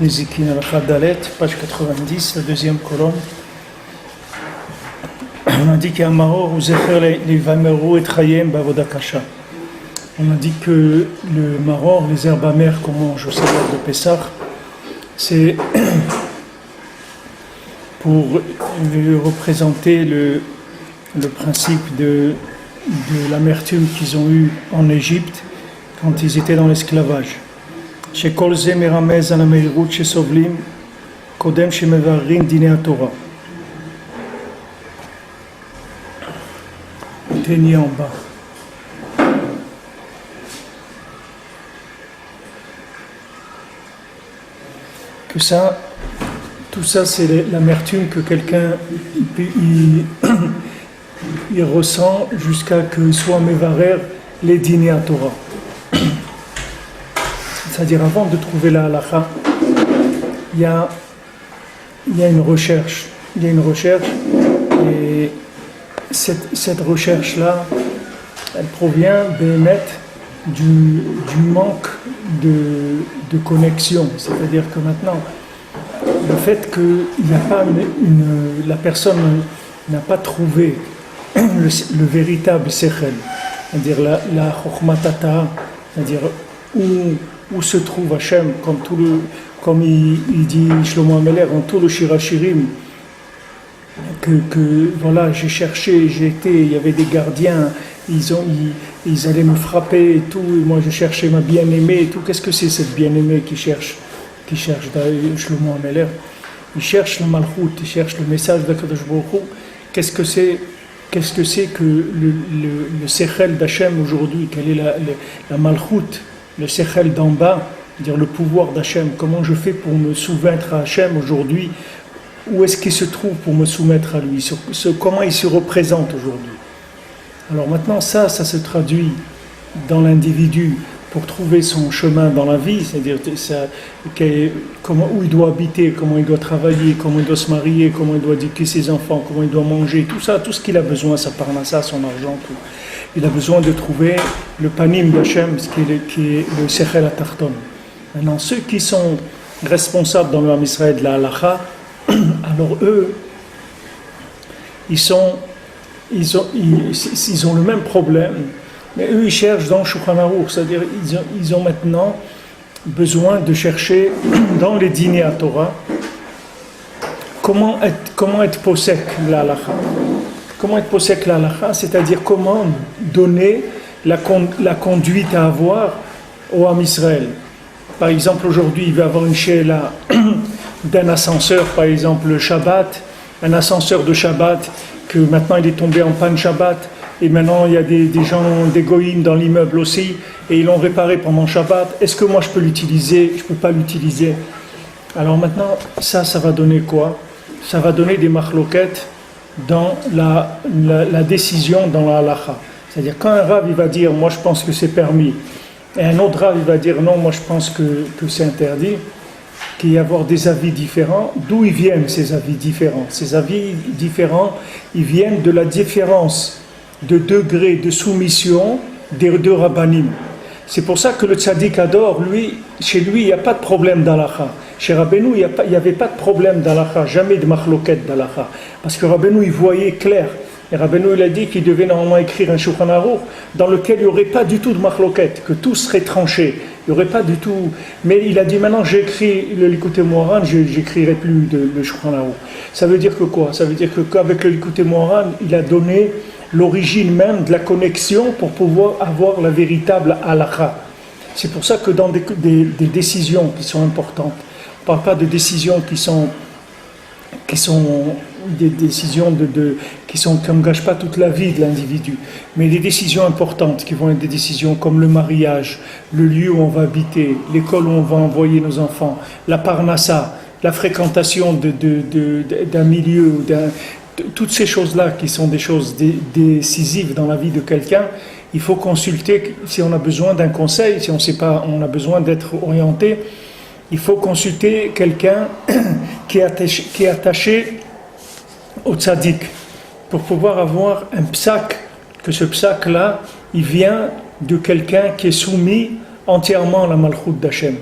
Nezikin al Dalet, page 90, la deuxième colonne. On a dit qu'il y a un maror où Zecher les Vameru et Trayem Bavoda Kasha. On a dit que le maror, les herbes amères qu'on mange au Seder de Pessah, c'est pour représenter le principe de l'amertume qu'ils ont eue en Égypte quand ils étaient dans l'esclavage. Chez Kol Ze Meramez an Ameirut chez Sovlim, Kodem chez Mevarin Dine Torah. Tenez en bas. Que ça, tout ça, c'est l'amertume que quelqu'un il ressent jusqu'à que soit Mevarer les dîners à Torah. C'est-à-dire, avant de trouver la halakha, il y a une recherche. Il y a une recherche, et cette recherche-là, elle provient du manque de connexion. C'est-à-dire que maintenant, le fait que la personne n'a pas trouvé le véritable sechel, c'est-à-dire la chokhmatata, c'est-à-dire où se trouve Hachem, comme il dit Shlomo Ameler dans tout le Shirachirim, que voilà, j'ai cherché, il y avait des gardiens, ils allaient me frapper et tout, et moi je cherchais ma bien-aimée et tout. Qu'est-ce que c'est cette bien-aimée qui cherche Shlomo Ameler? Il cherche le malchut, il cherche le message d'Akadosh Baruch Hu. Qu'est-ce que c'est que le sechel d'Hachem aujourd'hui? Quelle est la malchut, le sechel d'en bas, c'est-à-dire le pouvoir d'Hachem? Comment je fais pour me soumettre à Hachem aujourd'hui? Où est-ce qu'il se trouve pour me soumettre à lui? Comment il se représente aujourd'hui? Alors maintenant, ça se traduit dans l'individu pour trouver son chemin dans la vie, c'est-à-dire où il doit habiter, comment il doit travailler, comment il doit se marier, comment il doit éduquer ses enfants, comment il doit manger, tout ça, tout ce qu'il a besoin, sa parnassa, son argent, tout. Il a besoin de trouver le panim d'Hachem, qui est le sechel atarton. Maintenant, ceux qui sont responsables dans le Ham Israël de la halakha, alors eux, ils ont le même problème, mais eux ils cherchent dans Shulchan Aruch, c'est-à-dire ils ont maintenant besoin de chercher dans les dîners à Torah comment être posek la halakha. Comment être posek la halakha, c'est-à-dire comment donner la conduite à avoir au Ham Israël. Par exemple, aujourd'hui, il va y avoir une she'ela d'un ascenseur, par exemple le Shabbat, un ascenseur de Shabbat, que maintenant il est tombé en panne Shabbat, et maintenant il y a des gens, des goïms dans l'immeuble aussi, et ils l'ont réparé pendant Shabbat. Est-ce que moi je peux l'utiliser? Je ne peux pas l'utiliser. Alors maintenant, ça va donner quoi? Ça va donner des machloket dans la décision dans la halakha. C'est-à-dire quand un rav il va dire, moi je pense que c'est permis, et un autre rav il va dire, non, moi je pense que c'est interdit, qu'il y a avoir des avis différents. D'où ils viennent ces avis différents? Ces avis différents, ils viennent de la différence de degré de soumission des deux rabbanim. C'est pour ça que le tzaddik Ador, chez lui, il n'y a pas de problème d'halakha. Chez Rabbeinu, il n'y avait pas de problème d'halakha, jamais de machloket d'halakha. Parce que Rabbeinu, il voyait clair. Et Rabbeinu, il a dit qu'il devait normalement écrire un Shulchan Aruch dans lequel il n'y aurait pas du tout de machloket, que tout serait tranché. Il n'y aurait pas du tout. Mais il a dit maintenant, j'écris le Likutei Moharan, je n'écrirai plus le Shulchan Aruch. Ça veut dire que quoi? Ça veut dire qu'avec le Likutei Moharan, il a donné l'origine même de la connexion pour pouvoir avoir la véritable halakha. C'est pour ça que dans des décisions qui sont importantes, on ne parle pas de décisions qui sont des décisions qui n'engagent pas toute la vie de l'individu, mais des décisions importantes qui vont être des décisions comme le mariage, le lieu où on va habiter, l'école où on va envoyer nos enfants, la parnassa, la fréquentation d'un milieu, toutes ces choses-là qui sont des choses décisives dans la vie de quelqu'un. Il faut consulter, si on a besoin d'un conseil, si on ne sait pas, on a besoin d'être orienté, il faut consulter quelqu'un qui est attaché au tzaddik pour pouvoir avoir un psak, que ce psak-là, il vient de quelqu'un qui est soumis entièrement à la malchoute d'Hachem.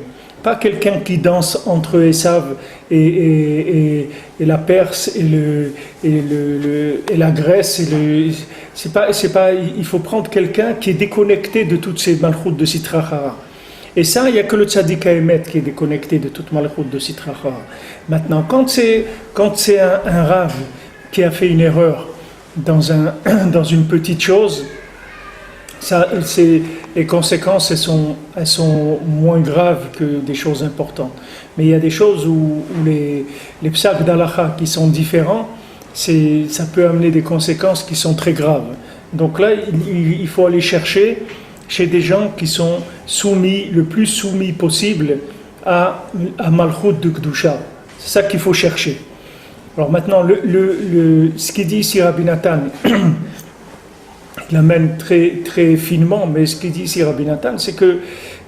pas quelqu'un qui danse entre Esav et la Perse et la Grèce. C'est pas, il faut prendre quelqu'un qui est déconnecté de toutes ces malchoutes de Sitra Achara. Et ça, il n'y a que le tzaddik Haemet qui est déconnecté de toute malchoute de Sitra Achara. Maintenant, quand c'est un rave qui a fait une erreur dans une petite chose, les conséquences elles sont moins graves que des choses importantes. Mais il y a des choses où les psak d'Alacha qui sont différents, ça peut amener des conséquences qui sont très graves. Donc là, il faut aller chercher chez des gens qui sont soumis, le plus soumis possible à Malchut de Kedusha. C'est ça qu'il faut chercher. Alors maintenant, ce qu'il dit ici Rabbi Nathan, il l'amène très, très finement, mais ce qu'il dit ici Rabbi Nathan, c'est que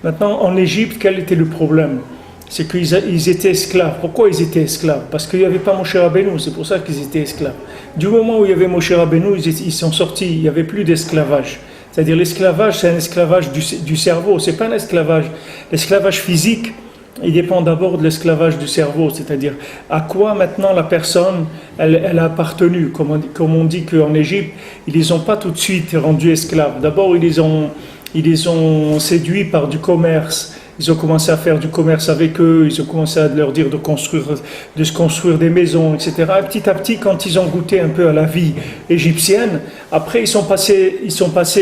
maintenant en Égypte, quel était le problème? C'est qu'ils étaient esclaves. Pourquoi ils étaient esclaves? Parce qu'il n'y avait pas Moshe Rabbeinu, c'est pour ça qu'ils étaient esclaves. Du moment où il y avait Moshe Rabbeinu, ils sont sortis, il n'y avait plus d'esclavage. C'est-à-dire l'esclavage, c'est un esclavage du cerveau, c'est pas un esclavage. L'esclavage physique, il dépend d'abord de l'esclavage du cerveau, c'est-à-dire à quoi maintenant la personne elle a appartenu. Comme on dit qu'en Égypte, ils les ont pas tout de suite rendus esclaves. D'abord, ils les ont séduits par du commerce. Ils ont commencé à faire du commerce avec eux, ils ont commencé à leur dire de se construire des maisons, etc. Et petit à petit, quand ils ont goûté un peu à la vie égyptienne, après ils sont passés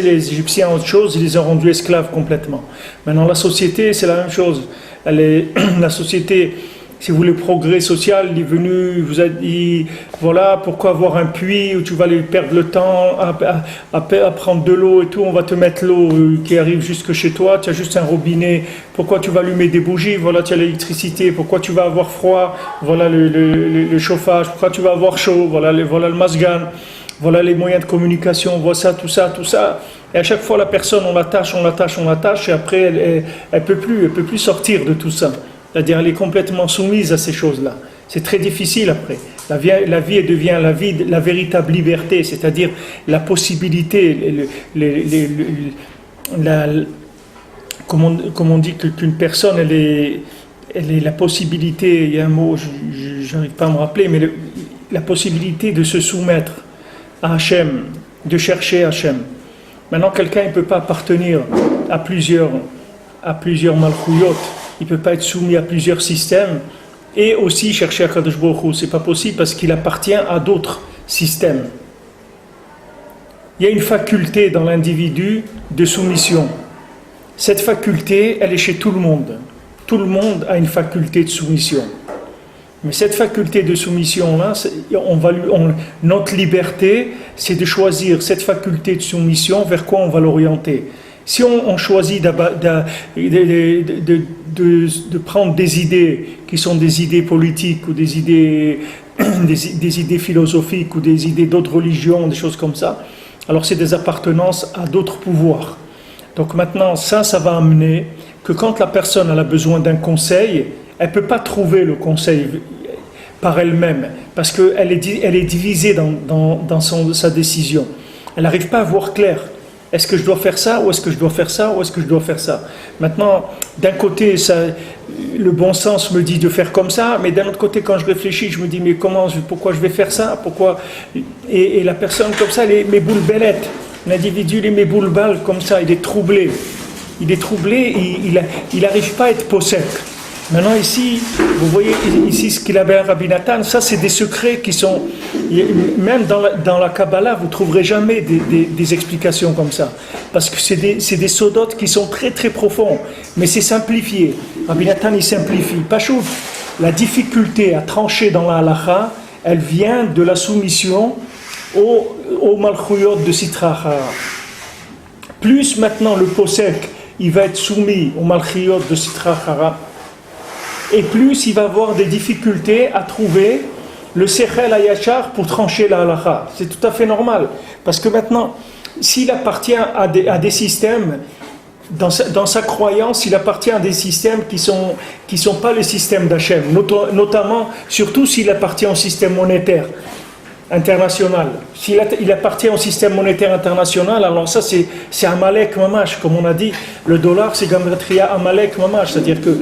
les Égyptiens à autre chose, ils les ont rendus esclaves complètement. Maintenant, la société, c'est la même chose. La société, si vous voulez, le progrès social, il est venu, vous a dit, voilà, pourquoi avoir un puits où tu vas aller perdre le temps à prendre de l'eau et tout, on va te mettre l'eau qui arrive jusque chez toi, tu as juste un robinet, pourquoi tu vas allumer des bougies, voilà, tu as l'électricité, pourquoi tu vas avoir froid, voilà le chauffage, pourquoi tu vas avoir chaud, voilà le masgan, voilà les moyens de communication, voilà ça, tout ça. Et à chaque fois, la personne, on l'attache, et après, elle peut plus sortir de tout ça. C'est-à-dire, elle est complètement soumise à ces choses-là. C'est très difficile après. La vie elle devient la véritable liberté, c'est-à-dire la possibilité, comme on dit qu'une personne, elle est la possibilité, il y a un mot, je n'arrive pas à me rappeler, mais la possibilité de se soumettre à Hachem, de chercher Hachem. Maintenant, quelqu'un ne peut pas appartenir à plusieurs malchouyot, il ne peut pas être soumis à plusieurs systèmes et aussi chercher à Kadosh Baruch Hu. Ce n'est pas possible parce qu'il appartient à d'autres systèmes. Il y a une faculté dans l'individu de soumission. Cette faculté, elle est chez tout le monde. Tout le monde a une faculté de soumission. Mais cette faculté de soumission-là, notre liberté, c'est de choisir cette faculté de soumission vers quoi on va l'orienter. Si on choisit de prendre des idées qui sont des idées politiques ou des idées philosophiques ou des idées d'autres religions, des choses comme ça, alors c'est des appartenances à d'autres pouvoirs. Donc maintenant, ça va amener que quand la personne elle a besoin d'un conseil, elle ne peut pas trouver le conseil par elle-même, parce qu'elle est divisée dans sa décision. Elle n'arrive pas à voir clair. Est-ce que je dois faire ça, ou est-ce que je dois faire ça, ou est-ce que je dois faire ça? Maintenant, d'un côté, le bon sens me dit de faire comme ça, mais d'un autre côté, quand je réfléchis, je me dis, mais pourquoi je vais faire ça? Pourquoi? Et la personne comme ça, elle est mes boules bellettes. L'individu, il est mes boules balles comme ça, il est troublé. Il n'arrive pas à être possède. Maintenant ici, vous voyez ici ce qu'il avait à Rabbi Nathan, ça c'est des secrets qui sont, même dans la Kabbalah, vous ne trouverez jamais des explications comme ça. Parce que c'est des sodotes qui sont très très profonds, mais c'est simplifié. Rabbi Nathan il simplifie. Pachouf, la difficulté à trancher dans la halacha, elle vient de la soumission au malchouyot de Sitra Achara. Plus maintenant le posek, il va être soumis au malchouyot de Sitra Achara, et plus il va avoir des difficultés à trouver le sechel hayachar pour trancher la halacha. C'est tout à fait normal. Parce que maintenant, s'il appartient à des systèmes, dans sa croyance, il appartient à des systèmes qui sont pas les systèmes d'Hachem, notamment, surtout s'il appartient au système monétaire. international. Il appartient au système monétaire international, alors ça c'est Amalek Mamash, comme on a dit, le dollar c'est Gamratria Amalek Mamash, c'est-à-dire que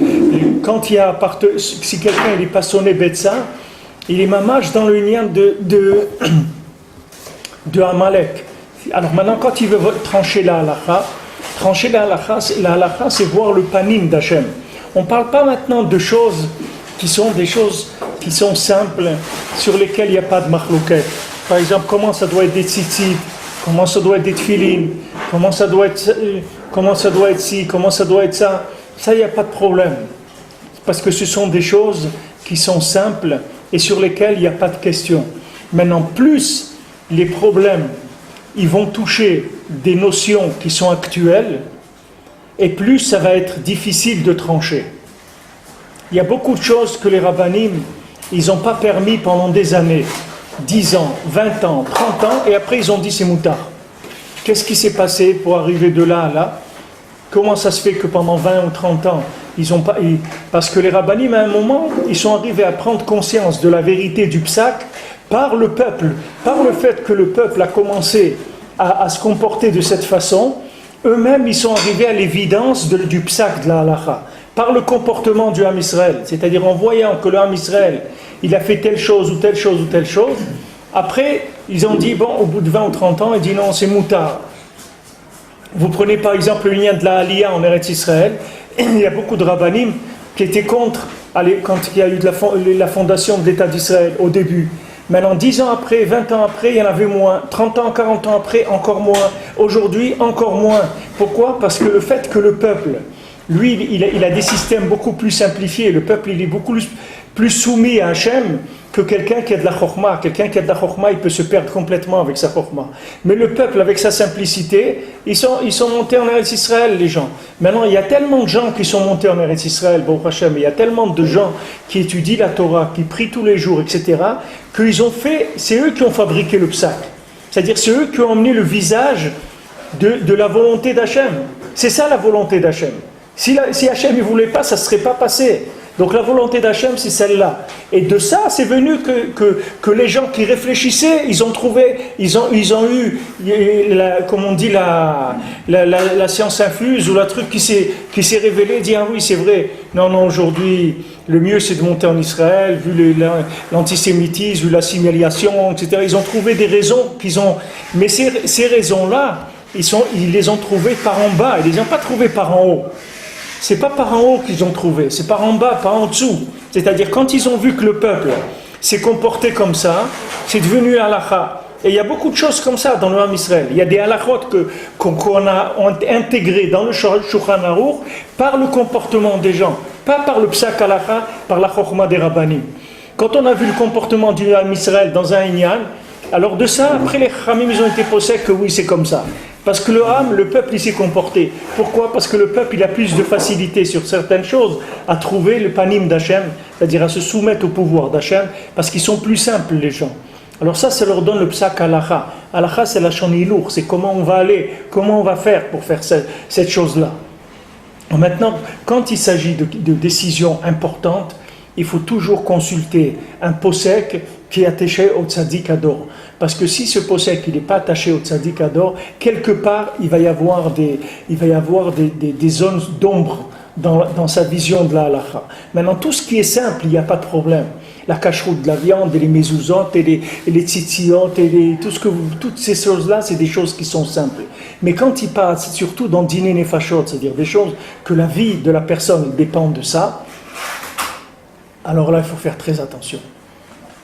quand il y a si quelqu'un n'est pas sonné Betsa, il est Mamash dans le lien de Amalek. Alors maintenant quand il veut trancher la halakha, c'est voir le panim d'Hachem. On ne parle pas maintenant de choses qui sont des choses qui sont simples, sur lesquelles il n'y a pas de machlouket. Par exemple, comment ça doit être des tzitzit, comment ça doit être des tfilin, comment ça doit être ci, comment ça doit être ça. Ça, il n'y a pas de problème. Parce que ce sont des choses qui sont simples et sur lesquelles il n'y a pas de question. Maintenant, plus les problèmes, ils vont toucher des notions qui sont actuelles, et plus ça va être difficile de trancher. Il y a beaucoup de choses que les rabbanim, ils n'ont pas permis pendant des années, 10 ans, 20 ans, 30 ans, et après ils ont dit c'est moutard. Qu'est-ce qui s'est passé pour arriver de là à là? Comment ça se fait que pendant 20 ou 30 ans, ils ont pas... Parce que les rabbanim, à un moment, ils sont arrivés à prendre conscience de la vérité du psak par le peuple, par le fait que le peuple a commencé à se comporter de cette façon. Eux-mêmes, ils sont arrivés à l'évidence du psak de la halakha, par le comportement du Ham Israël, c'est-à-dire en voyant que le Ham Israël, il a fait telle chose ou telle chose ou telle chose. Après, ils ont dit, bon, au bout de 20 ou 30 ans, ils disent non, c'est moutard. Vous prenez par exemple le lien de la Aliyah en Eretz Israël, il y a beaucoup de rabbanim qui étaient contre, quand il y a eu la fondation de l'État d'Israël au début. Maintenant, 10 ans après, 20 ans après, il y en avait moins. 30 ans, 40 ans après, encore moins. Aujourd'hui, encore moins. Pourquoi? Parce que le fait que le peuple, lui, il a des systèmes beaucoup plus simplifiés. Le peuple, il est beaucoup plus soumis à Hachem que quelqu'un qui a de la chokhma. Quelqu'un qui a de la chokhma, il peut se perdre complètement avec sa chokhma. Mais le peuple, avec sa simplicité, ils sont montés en Eretz Israël, les gens. Maintenant, il y a tellement de gens qui sont montés en Eretz Israël, Baruch Hashem, il y a tellement de gens qui étudient la Torah, qui prient tous les jours, etc., c'est eux qui ont fabriqué le psak. C'est-à-dire, c'est eux qui ont emmené le visage de la volonté d'Hachem. C'est ça la volonté d'Hachem. Si Hachem ne voulait pas, ça ne serait pas passé. Donc la volonté d'Hachem, c'est celle-là. Et de ça, c'est venu que les gens qui réfléchissaient, ils ont eu, comme on dit, la science infuse, ou la truc qui s'est révélé, dit, ah oui, c'est vrai, non, aujourd'hui, le mieux c'est de monter en Israël, vu l'antisémitisme, vu l'assimilation, etc. Ils ont trouvé des raisons mais ces raisons-là, ils les ont trouvées par en bas, ils ne les ont pas trouvées par en haut. C'est pas par en haut qu'ils ont trouvé, c'est par en bas, par en dessous. C'est-à-dire quand ils ont vu que le peuple s'est comporté comme ça, c'est devenu halakha. Et il y a beaucoup de choses comme ça dans le Ham Israël. Il y a des halakhot qu'on a intégrés dans le Shulchan Aruch par le comportement des gens, pas par le psak halakha, par la chokhma des rabbanim. Quand on a vu le comportement du Ham Israël dans un inyan, alors de ça, après les Khamim, ils ont été posés que oui, c'est comme ça. Parce que le peuple, il s'est comporté. Pourquoi? Parce que le peuple, il a plus de facilité sur certaines choses à trouver le panim d'Hachem, c'est-à-dire à se soumettre au pouvoir d'Hachem, parce qu'ils sont plus simples, les gens. Alors ça leur donne le psak halakha. Halakha, c'est la shonilour, c'est comment on va aller, comment on va faire pour faire cette chose-là. Maintenant, quand il s'agit de décisions importantes, il faut toujours consulter un posek qui est attaché au tzaddik ador. Parce que si ce posek n'est pas attaché au tzaddik ador, quelque part il va y avoir des zones d'ombre dans sa vision de la halakha. Maintenant, tout ce qui est simple, il n'y a pas de problème. La cacheroute de la viande, et les mezuzot, et les tzitziot, toutes ces choses-là, c'est des choses qui sont simples. Mais quand il passe, surtout dans dîner nefashot, c'est-à-dire des choses que la vie de la personne dépend de ça, alors là, il faut faire très attention.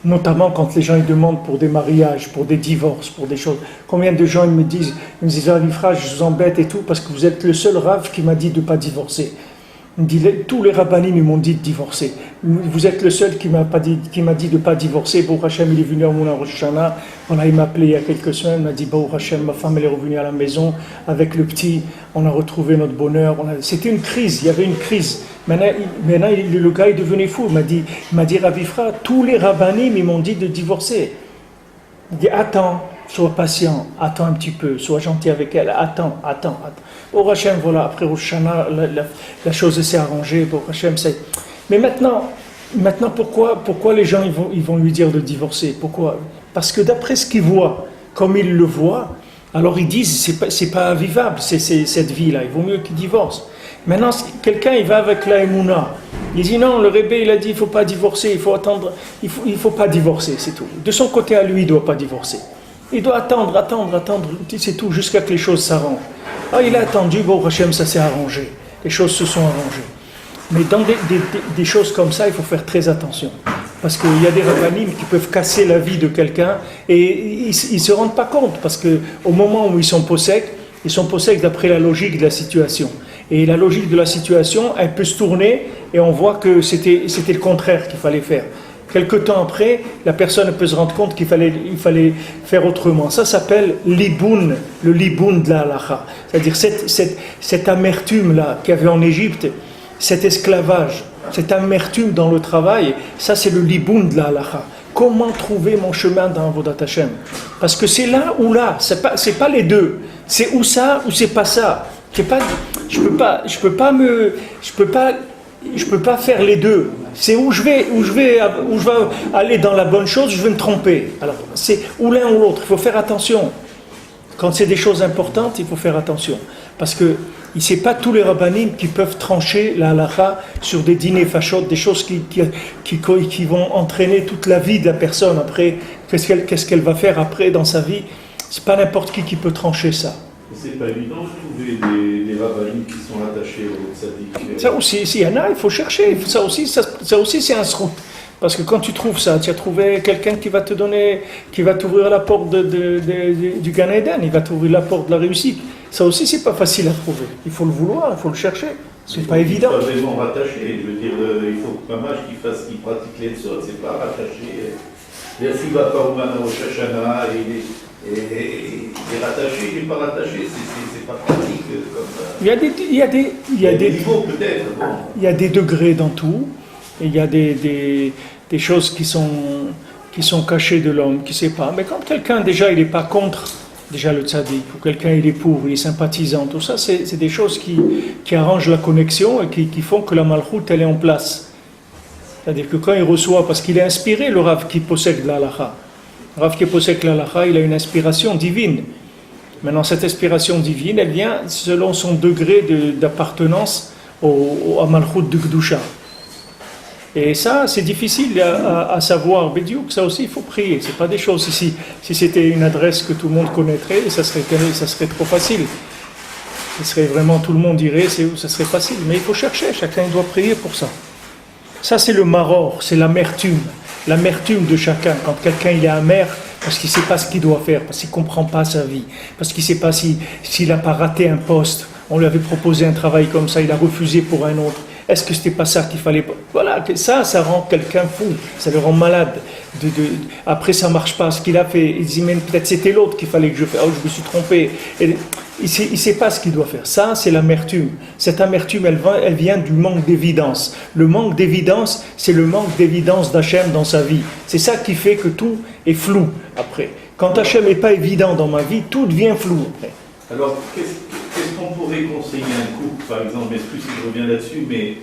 Notamment quand les gens ils demandent pour des mariages, pour des divorces, pour des choses. Combien de gens ils me disent Rav Ifrach, je vous embête et tout, parce que vous êtes le seul Rav qui m'a dit de ne pas divorcer. Il me dit, tous les rabbanim ils m'ont dit de divorcer. Vous êtes le seul qui m'a dit de ne pas divorcer. Baruch Hashem, il est venu à Mouna Rosh Hashanah. Voilà, il m'a appelé il y a quelques semaines, il m'a dit Baruch Hashem, ma femme elle est revenue à la maison avec le petit, on a retrouvé notre bonheur. C'était une crise, il y avait une crise. Maintenant le gars est devenu fou. Il m'a dit Rav Ifrach, tous les rabbanim ils m'ont dit de divorcer. Il dit attends, sois patient, attends un petit peu, sois gentil avec elle, attends. Au Hachem, voilà, après Rosh Hashanah, la chose s'est arrangée, au Hachem, c'est... Mais maintenant, Maintenant, pourquoi les gens ils vont lui dire de divorcer? Pourquoi? Parce que d'après ce qu'ils voient, comme ils le voient, alors ils disent c'est pas vivable, cette vie-là, il vaut mieux qu'ils divorcent. Maintenant, quelqu'un il va avec la Emouna, il dit non, le Rebbe il a dit il faut pas divorcer, il faut attendre, il faut pas divorcer, c'est tout. De son côté à lui, il doit pas divorcer. Il doit attendre, c'est tout, jusqu'à que les choses s'arrangent. Ah, il a attendu, bon, Hachem, ça s'est arrangé, les choses se sont arrangées. Mais dans des choses comme ça, il faut faire très attention. Parce qu'il y a des rabbinim qui peuvent casser la vie de quelqu'un et ils ne se rendent pas compte. Parce qu'au moment où ils sont possèques d'après la logique de la situation. Et la logique de la situation, elle peut se tourner et on voit que c'était le contraire qu'il fallait faire. Quelque temps après, la personne peut se rendre compte qu'il fallait faire autrement. Ça s'appelle liboun, le liboun de la halacha. C'est-à-dire cette amertume-là qu'il y avait en Égypte, cet esclavage, cette amertume dans le travail, ça c'est le liboun de la halacha. Comment trouver mon chemin dans Avodat Hashem? Parce que c'est là ou là, c'est pas les deux. C'est ou ça ou c'est pas ça. Je peux pas faire les deux. C'est où je vais aller dans la bonne chose, je vais me tromper. Alors c'est ou l'un ou l'autre. Il faut faire attention. Quand c'est des choses importantes, il faut faire attention. Parce que ce n'est pas tous les rabbinim qui peuvent trancher la halakha sur des dîners fachot, des choses qui vont entraîner toute la vie de la personne après. Qu'est-ce qu'elle va faire après dans sa vie? C'est pas n'importe qui peut trancher ça. C'est pas évident de trouver des rabbinim qui sont attachés au tzaddik. Ça aussi, s'il y en a, il faut chercher. Ça aussi c'est un srout. Parce que quand tu trouves ça, tu as trouvé quelqu'un qui va t'ouvrir la porte du Gan Eden, il va t'ouvrir la porte de la réussite. Ça aussi, c'est pas facile à trouver. Il faut le vouloir, il faut le chercher. C'est pas évident. Il faut pas vraiment rattacher. Je veux dire, il faut que Mamash qui pratique les tzot, c'est pas rattaché. Il va pas au Mana au Shashana, il est rattaché, il n'est pas rattaché, c'est pas pratique comme ça. Il y a des niveaux peut-être. Bon. Il y a des degrés dans tout. Et il y a des choses qui sont cachées de l'homme, qui ne sait pas. Mais quand quelqu'un, déjà, il n'est pas contre déjà le tzaddik, ou quelqu'un, il est pour, il est sympathisant, tout ça, c'est des choses qui arrangent la connexion et qui font que la malchoute, elle est en place. C'est-à-dire que quand il reçoit, parce qu'il est inspiré, le Rav qui possède la halakha. Le Rav qui possède la halakha, il a une inspiration divine. Maintenant, cette inspiration divine, elle vient selon son degré d'appartenance à malchoute de Gdusha. Et ça, c'est difficile à savoir. Bédiouk, ça aussi, il faut prier. C'est pas des choses ici. Si c'était une adresse que tout le monde connaîtrait, ça serait trop facile. Ça serait vraiment, tout le monde dirait, ça serait facile. Mais il faut chercher, chacun doit prier pour ça. Ça, c'est le maror, c'est l'amertume de chacun. Quand quelqu'un il est amer, parce qu'il ne sait pas ce qu'il doit faire, parce qu'il ne comprend pas sa vie, parce qu'il ne sait pas s'il n'a pas raté un poste, on lui avait proposé un travail comme ça, il a refusé pour un autre. Est-ce que c'était pas ça qu'il fallait pas? Voilà, ça rend quelqu'un fou, ça le rend malade. Après, ça marche pas. Ce qu'il a fait, il dit, mais peut-être c'était l'autre qu'il fallait que je fasse. Oh, je me suis trompé. Et il sait pas ce qu'il doit faire. Ça, c'est l'amertume. Cette amertume, elle vient du manque d'évidence. Le manque d'évidence, c'est le manque d'évidence d'Hachem dans sa vie. C'est ça qui fait que tout est flou après. Quand Hachem n'est pas évident dans ma vie, tout devient flou après. Alors, qu'est-ce qu'on pourrait conseiller à un couple, par exemple, excusez si je reviens là-dessus, mais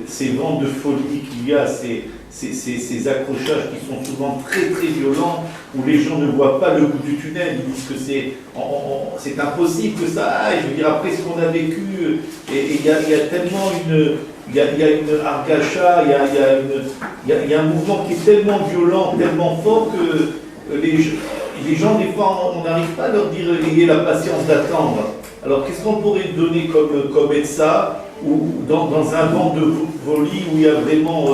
ces vents de folie qu'il y a, ces accrochages qui sont souvent très très violents, où les gens ne voient pas le bout du tunnel, ils disent que c'est impossible que ça aille, je veux dire, après ce qu'on a vécu, et il y a tellement il y a une argacha, il y a un mouvement qui est tellement violent, tellement fort que les gens, des fois, on n'arrive pas à leur dire ayez la patience d'attendre. Alors, qu'est-ce qu'on pourrait donner comme ça, ou dans un vent de folie où il y a vraiment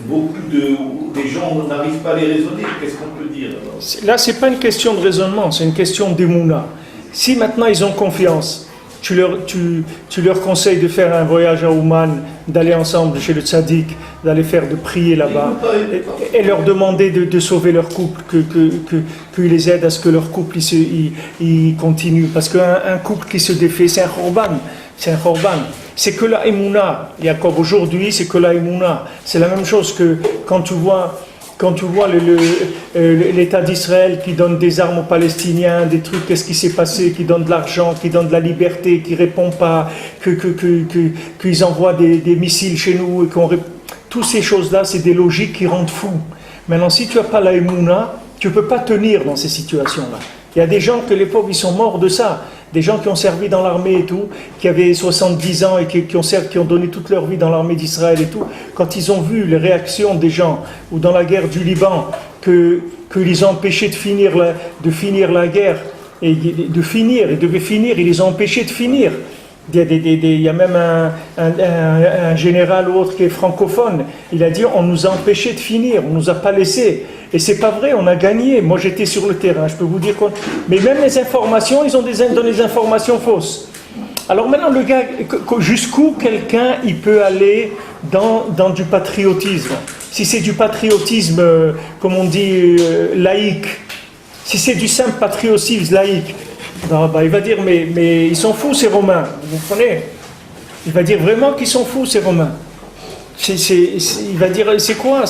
beaucoup où les gens n'arrivent pas à les raisonner? Qu'est-ce qu'on peut dire alors? Là, ce n'est pas une question de raisonnement, c'est une question d'émouna. Si maintenant ils ont confiance, tu leur conseilles de faire un voyage à Ouman, d'aller ensemble chez le tzaddik, de prier là-bas, et leur demander de sauver leur couple, qu'ils les aident à ce que leur couple il continue. Parce qu'un couple qui se défait, c'est un khorban. C'est que la émouna. Jacob, aujourd'hui, c'est que la émouna. C'est la même chose que quand tu vois l'État d'Israël qui donne des armes aux Palestiniens, des trucs, qu'est-ce qui s'est passé, qui donne de l'argent, qui donne de la liberté, qui répond pas, qu'ils envoient des missiles chez nous, et toutes ces choses-là, c'est des logiques qui rendent fou. Maintenant, si tu n'as pas la émouna, tu ne peux pas tenir dans ces situations-là. Il y a des gens que les pauvres, ils sont morts de ça. Des gens qui ont servi dans l'armée et tout, qui avaient 70 ans et qui ont donné toute leur vie dans l'armée d'Israël et tout. Quand ils ont vu les réactions des gens, ou dans la guerre du Liban, qu'ils ont empêché de finir la guerre, et ils devaient finir, ils les ont empêchés de finir. Il y a même un général ou autre qui est francophone, il a dit on nous a empêchés de finir, on nous a pas laissé. Et c'est pas vrai, on a gagné. Moi j'étais sur le terrain, je peux vous dire quoi. Mais même les informations, ils ont donné des informations fausses. Alors maintenant le gars, jusqu'où quelqu'un il peut aller dans du patriotisme? Si c'est du patriotisme, comme on dit, laïque, si c'est du simple patriotisme laïque, non, il va dire, mais ils sont fous ces Romains, vous comprenez? Il va dire vraiment qu'ils sont fous ces Romains. Il va dire, c'est quoi?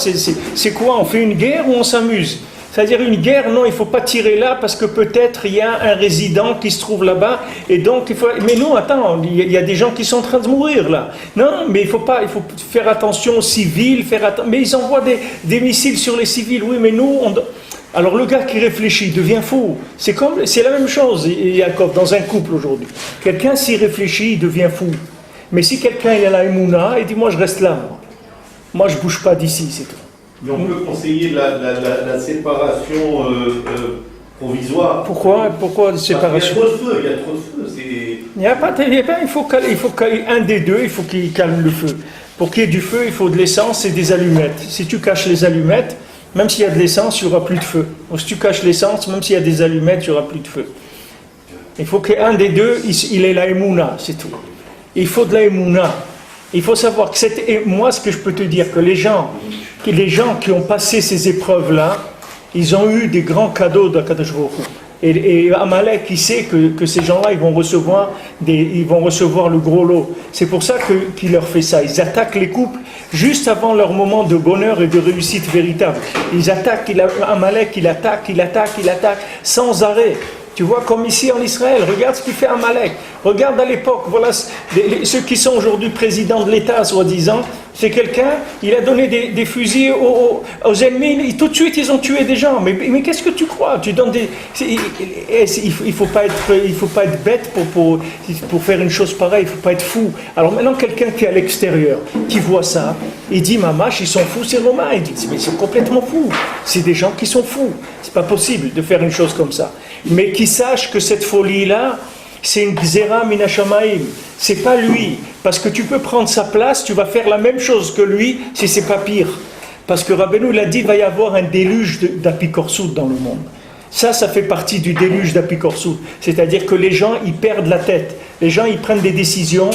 On fait une guerre ou on s'amuse? C'est-à-dire une guerre, non, il ne faut pas tirer là parce que peut-être il y a un résident qui se trouve là-bas et donc il faut... Mais non, attends, il y a des gens qui sont en train de mourir là. Non, mais il faut faire attention aux civils, mais ils envoient des missiles sur les civils, oui, mais nous... Alors le gars qui réfléchit devient fou. C'est la même chose, Jacob, dans un couple aujourd'hui. Quelqu'un s'y réfléchit, il devient fou. Mais si quelqu'un il a la émouna, il dit moi je reste là. Moi je bouge pas d'ici, c'est tout. Mais on peut conseiller la séparation provisoire. Pourquoi séparation? Il y a trop de feu, Il n'y a pas, il faut qu'un des deux, il faut qu'il calme le feu. Pour qu'il y ait du feu, il faut de l'essence et des allumettes. Si tu caches les allumettes, même s'il y a de l'essence, il n'y aura plus de feu. Donc, si tu caches l'essence, même s'il y a des allumettes, il n'y aura plus de feu. Il faut qu'un des deux, il ait la émouna, c'est tout. Il faut de la émouna. Il faut savoir que moi, ce que je peux te dire, que les gens qui ont passé ces épreuves-là, ils ont eu des grands cadeaux d'Akadosh Baruch Hu. Et Amalek, il sait que ces gens-là, ils vont recevoir le gros lot. C'est pour ça qu'il leur fait ça. Ils attaquent les couples juste avant leur moment de bonheur et de réussite véritable. Ils attaquent, Amalek, il attaque, sans arrêt. Tu vois, comme ici en Israël, regarde ce qu'il fait Amalek. Regarde à l'époque, voilà, ceux qui sont aujourd'hui présidents de l'État, soi-disant, c'est quelqu'un, il a donné des fusils aux ennemis, tout de suite ils ont tué des gens. Mais qu'est-ce que tu crois? Tu donnes il faut pas être bête pour faire une chose pareille, il faut pas être fou. Alors maintenant, quelqu'un qui est à l'extérieur, qui voit ça, il dit, mamache, ils sont fous, ces Romains. Il dit, mais ils sont complètement fous. C'est des gens qui sont fous. C'est pas possible de faire une chose comme ça. Mais qui sache que cette folie-là, c'est une gzera minashamaim. C'est pas lui. Parce que tu peux prendre sa place, tu vas faire la même chose que lui, si c'est pas pire. Parce que Rabbeinu l'a dit, il va y avoir un déluge d'apikorsout dans le monde. Ça fait partie du déluge d'apikorsout. C'est-à-dire que les gens, ils perdent la tête. Les gens, ils prennent des décisions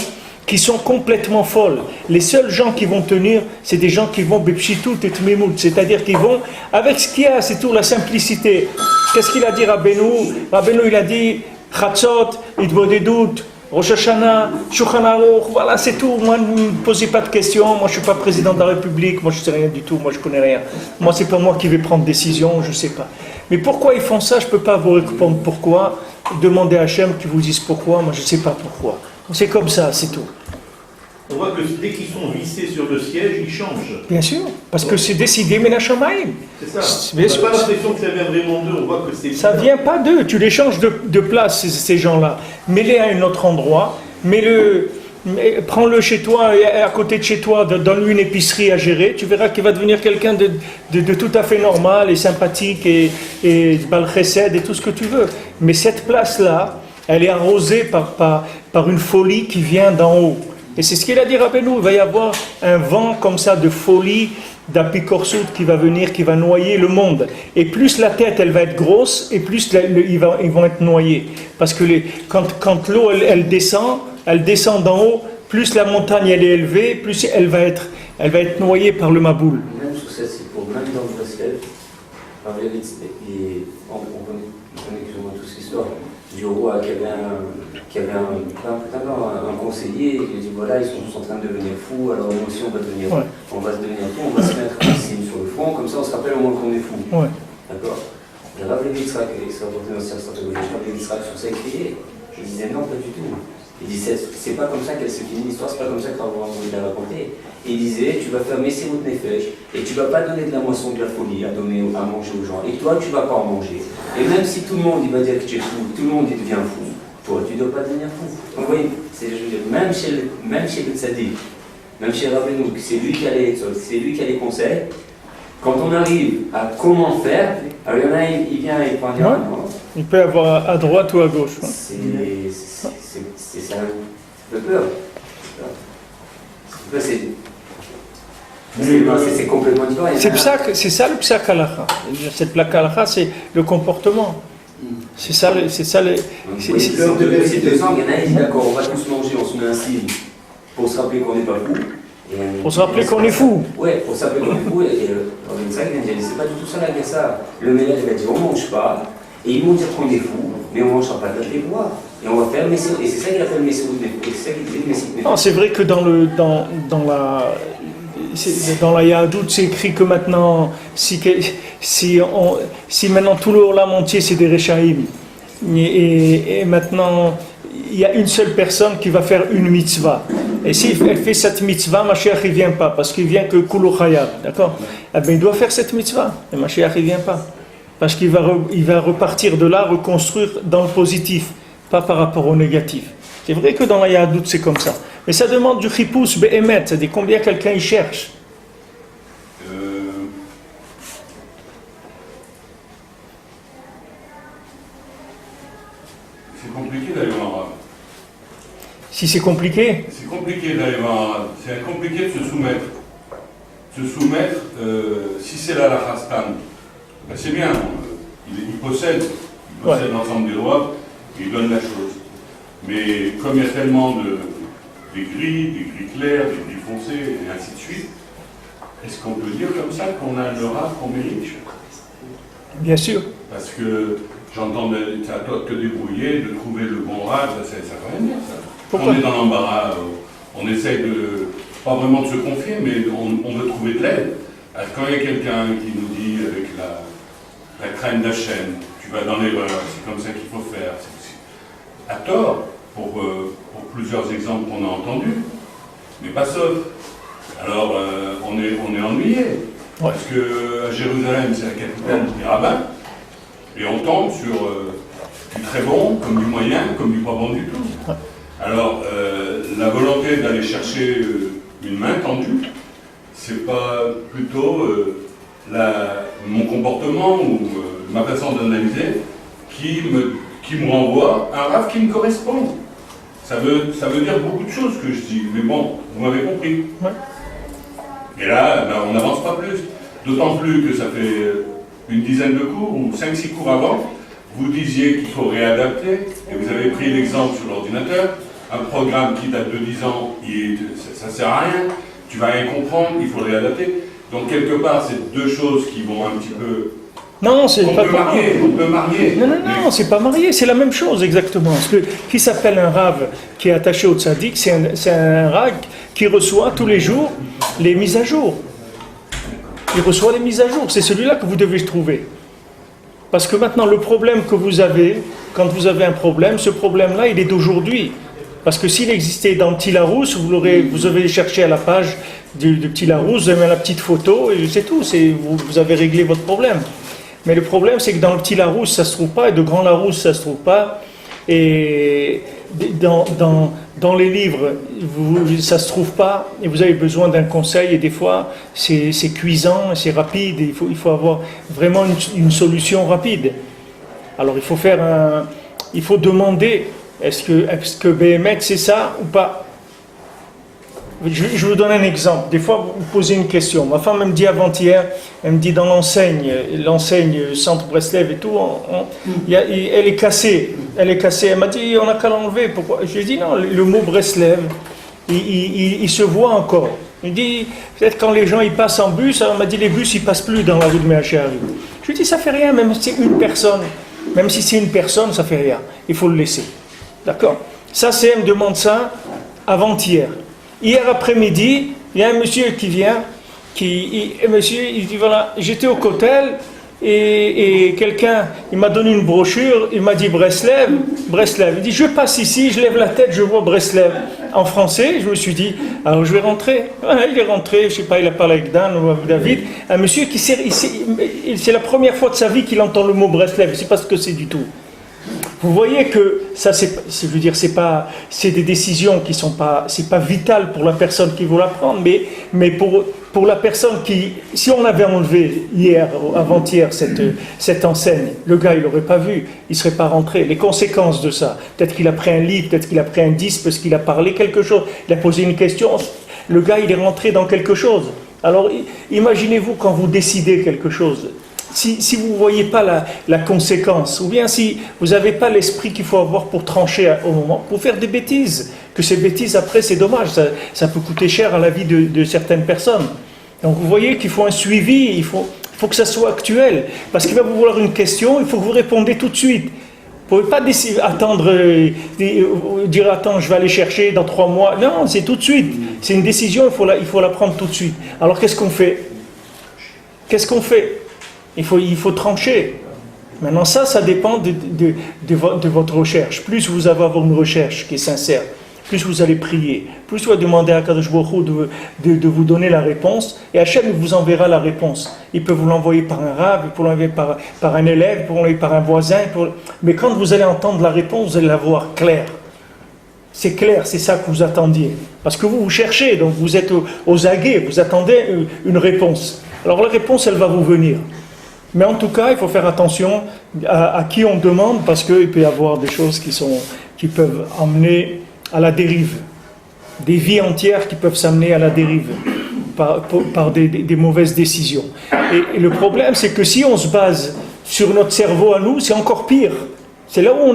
qui sont complètement folles. Les seuls gens qui vont tenir, c'est des gens qui vont bepshitout et tmimout. C'est-à-dire qu'ils vont, avec ce qu'il y a, c'est tout, la simplicité. Qu'est-ce qu'il a dit Rabbeinu? Rabbeinu, il a dit Chatzot, Idbodedut, Rosh Hashanah, Shulchan Aruch, voilà, c'est tout. Moi, ne me posez pas de questions. Moi, je ne suis pas président de la République. Moi, je ne sais rien du tout. Moi, je ne connais rien. Moi, c'est pas moi qui vais prendre décision. Je ne sais pas. Mais pourquoi ils font ça? Je ne peux pas vous répondre pourquoi. Demandez à Hachem qui vous dise pourquoi. Moi, je ne sais pas pourquoi. C'est comme ça, c'est tout. On voit que dès qu'ils sont vissés sur le siège, ils changent. Bien sûr, parce que c'est décidé Menachamaïm. C'est ça. On n'a pas l'impression que ça vient vraiment d'eux. On voit que c'est. Ça ne vient pas d'eux. Tu les changes de place, ces gens-là. Mets-les à un autre endroit. Prends-le chez toi, à côté de chez toi, donne-lui une épicerie à gérer. Tu verras qu'il va devenir quelqu'un de tout à fait normal et sympathique et bal chesed et tout ce que tu veux. Mais cette place-là, elle est arrosée par une folie qui vient d'en haut. Et c'est ce qu'il a dit Rabbeinu, il va y avoir un vent comme ça de folie, d'apikorsout qui va venir, qui va noyer le monde. Et plus la tête elle va être grosse, et plus ils vont être noyés. Parce que quand l'eau elle descend d'en haut, plus la montagne elle est élevée, plus elle va être noyée par le maboul. Même sous cette même dans le Breslev, on connaît plus ou moins toute cette histoire du roi qui avait un conseiller, il dit voilà, ils sont tous en train de devenir fous, alors nous aussi on va se devenir fous, on va se mettre un signe sur le front, comme ça on se rappelle au moins qu'on est fous. Ouais. D'accord? Et Rav Levi Yitzhak, qui s'est rapporté dans cette stratégie, Rav Levi Yitzhak sur ça écrié, il disait non, pas du tout. Il dit, c'est pas comme ça qu'elle se finit l'histoire, c'est pas comme ça qu'on va la raconter. Il disait, tu vas faire Messirut Nefesh, et tu vas pas donner de la moisson de la folie à donner à manger aux gens. Et toi, tu vas pas en manger. Et même si tout le monde il va dire que tu es fou, tout le monde il devient fou, toi, tu dois pas devenir fou. Donc, vous voyez, je veux dire, même chez le tzaddik, même chez Rabbeinu, c'est lui qui a les conseils. Quand on arrive à comment faire, alors il y en a, il vient et il prend dire, il peut y avoir à droite ou à gauche. C'est ça le peur. C'est complètement différent. C'est ça le psak halakha. Cette plaque halakha, c'est le comportement. C'est ça. C'est 2 ans, il y en a, il dit d'accord, on va tous manger, on se met un signe pour se rappeler qu'on n'est pas fou. Pour se rappeler qu'on est fou. Ouais, pour se rappeler qu'on est fou. Et ça, il vient dire, c'est pas du tout ça la ça. Le ménage, il va dire, on mange pas. Et ils vont dire qu'on est fou, mais on ne mangera pas de les bois. Et on va faire le Messirut. Et c'est ça qu'il appelle le Messirut. Et c'est ça qu'il dit le Messirut. Non, c'est vrai que dans la Yahadout, c'est écrit que maintenant, si maintenant tout le Olam entier c'est des Rechaïm, et maintenant il y a une seule personne qui va faire une mitzvah. Et si elle fait cette mitzvah, Mashiach il vient pas, parce qu'il vient que Kulo Chayab, d'accord? Eh bien, il doit faire cette mitzvah, et Mashiach il vient pas. Parce qu'il va repartir de là, reconstruire dans le positif, pas par rapport au négatif. C'est vrai que dans la Yahadout, c'est comme ça. Mais ça demande du chipous, be'emet, c'est-à-dire combien quelqu'un y cherche. C'est compliqué d'aller en arabe. Si c'est compliqué? C'est compliqué d'aller en arabe. C'est compliqué de se soumettre. Se soumettre, si c'est la Hastan, ben c'est bien, il possède l'ensemble des droits, il donne la chose. Mais comme il y a tellement des gris clairs, des gris foncés, et ainsi de suite, est-ce qu'on peut dire comme ça qu'on a le rap qu'on mérite? Bien sûr. Parce que j'entends, c'est à toi de te débrouiller, de trouver le bon rap, ça ne va rien dire ça. Pourquoi? On est dans l'embarras, on essaye de, pas vraiment de se confier, mais on veut trouver de l'aide. Alors, quand il y a quelqu'un qui nous dit avec la crème d'Hachem, tu vas dans l'erreur, c'est comme ça qu'il faut faire, à tort, pour plusieurs exemples qu'on a entendus, mais pas sauf. Alors, on est ennuyé, parce que Jérusalem, c'est la capitale des rabbins, et on tombe sur du très bon, comme du moyen, comme du pas bon du tout. Alors, la volonté d'aller chercher une main tendue, c'est pas plutôt mon comportement ou ma façon d'analyser qui me renvoie à un raf qui me correspond. Ça veut dire beaucoup de choses que je dis, mais bon, vous m'avez compris. Ouais. Et là, ben, on n'avance pas plus. D'autant plus que ça fait une dizaine de cours, ou 5-6 cours avant, vous disiez qu'il faut réadapter, et vous avez pris l'exemple sur l'ordinateur, un programme qui date de 10 ans, ça ne sert à rien, tu vas rien comprendre, il faut le réadapter. Donc quelque part, c'est deux choses qui vont un petit peu... Non, c'est pas marier, on peut marier. Non, c'est pas marié, c'est la même chose exactement. Parce que qui s'appelle un rav qui est attaché au tzaddik, c'est un rav qui reçoit tous les jours les mises à jour. Il reçoit les mises à jour, c'est celui-là que vous devez trouver. Parce que maintenant, le problème que vous avez, quand vous avez un problème, ce problème-là, il est d'aujourd'hui. Parce que s'il existait dans Petit Larousse, vous avez cherché à la page de Petit Larousse, vous avez la petite photo, et c'est tout, vous avez réglé votre problème. Mais le problème, c'est que dans le Petit Larousse, ça ne se trouve pas, et de Grand Larousse, ça ne se trouve pas. Et dans les livres, ça ne se trouve pas, et vous avez besoin d'un conseil, et des fois, c'est cuisant, c'est rapide, et il faut avoir vraiment une solution rapide. Alors il faut demander, est-ce que BMX c'est ça ou pas? Je vous donne un exemple. Des fois, vous posez une question. Ma femme me dit avant-hier, elle me dit dans l'enseigne Centre Breslev et tout, elle est cassée. Elle m'a dit, on n'a qu'à l'enlever. Pourquoi? Je lui ai dit, non, le mot Breslev, il se voit encore. Il me dit, peut-être quand les gens ils passent en bus, elle m'a dit, les bus ils passent plus dans la rue de Méhachari. Je lui ai dit, ça fait rien, même si c'est une personne. Même si c'est une personne, ça fait rien. Il faut le laisser. D'accord? Ça, elle me demande ça avant-hier. Hier après-midi, il y a un monsieur qui vient, monsieur, il dit voilà, j'étais au Kotel et quelqu'un, il m'a donné une brochure, il m'a dit Breslev. Il dit, je passe ici, je lève la tête, je vois Breslev. En français, je me suis dit, alors je vais rentrer. Il est rentré, je sais pas, il a parlé avec Dan ou avec David. Un monsieur qui c'est la première fois de sa vie qu'il entend le mot Breslev, il ne sait pas ce que c'est du tout. Vous voyez que ça, c'est des décisions qui sont pas, c'est pas vital pour la personne qui veut la prendre, mais pour la personne qui, si on avait enlevé hier, avant-hier, cette enseigne, le gars, il l'aurait pas vu, il serait pas rentré. Les conséquences de ça, peut-être qu'il a pris un livre, peut-être qu'il a pris un disque, parce qu'il a parlé quelque chose, il a posé une question, le gars, il est rentré dans quelque chose. Alors, imaginez-vous quand vous décidez quelque chose. Si vous ne voyez pas la conséquence, ou bien si vous n'avez pas l'esprit qu'il faut avoir pour trancher au moment, pour faire des bêtises, que ces bêtises après c'est dommage, ça peut coûter cher à la vie de certaines personnes. Donc vous voyez qu'il faut un suivi, il faut que ça soit actuel, parce qu'il va vous vouloir une question, il faut que vous répondez tout de suite. Vous ne pouvez pas attendre, dire attends je vais aller chercher dans 3 mois, non c'est tout de suite, c'est une décision, il faut la prendre tout de suite. Alors qu'est-ce qu'on fait? Il faut trancher. Maintenant ça dépend de votre recherche. Plus vous allez avoir une recherche qui est sincère, plus vous allez prier, plus vous allez demander à Kadosh Baruch Hu de vous donner la réponse, et Hachem vous enverra la réponse. Il peut vous l'envoyer par un rab, il peut l'envoyer par un élève, il peut l'envoyer par un voisin, mais quand vous allez entendre la réponse, vous allez la voir claire. C'est clair, c'est ça que vous attendiez. Parce que vous cherchez, donc vous êtes aux aguets, vous attendez une réponse. Alors la réponse, elle va vous venir. Mais en tout cas, il faut faire attention à qui on demande, parce qu'il peut y avoir des choses qui peuvent emmener à la dérive. Des vies entières qui peuvent s'amener à la dérive par des mauvaises décisions. Et le problème, c'est que si on se base sur notre cerveau à nous, c'est encore pire. C'est là où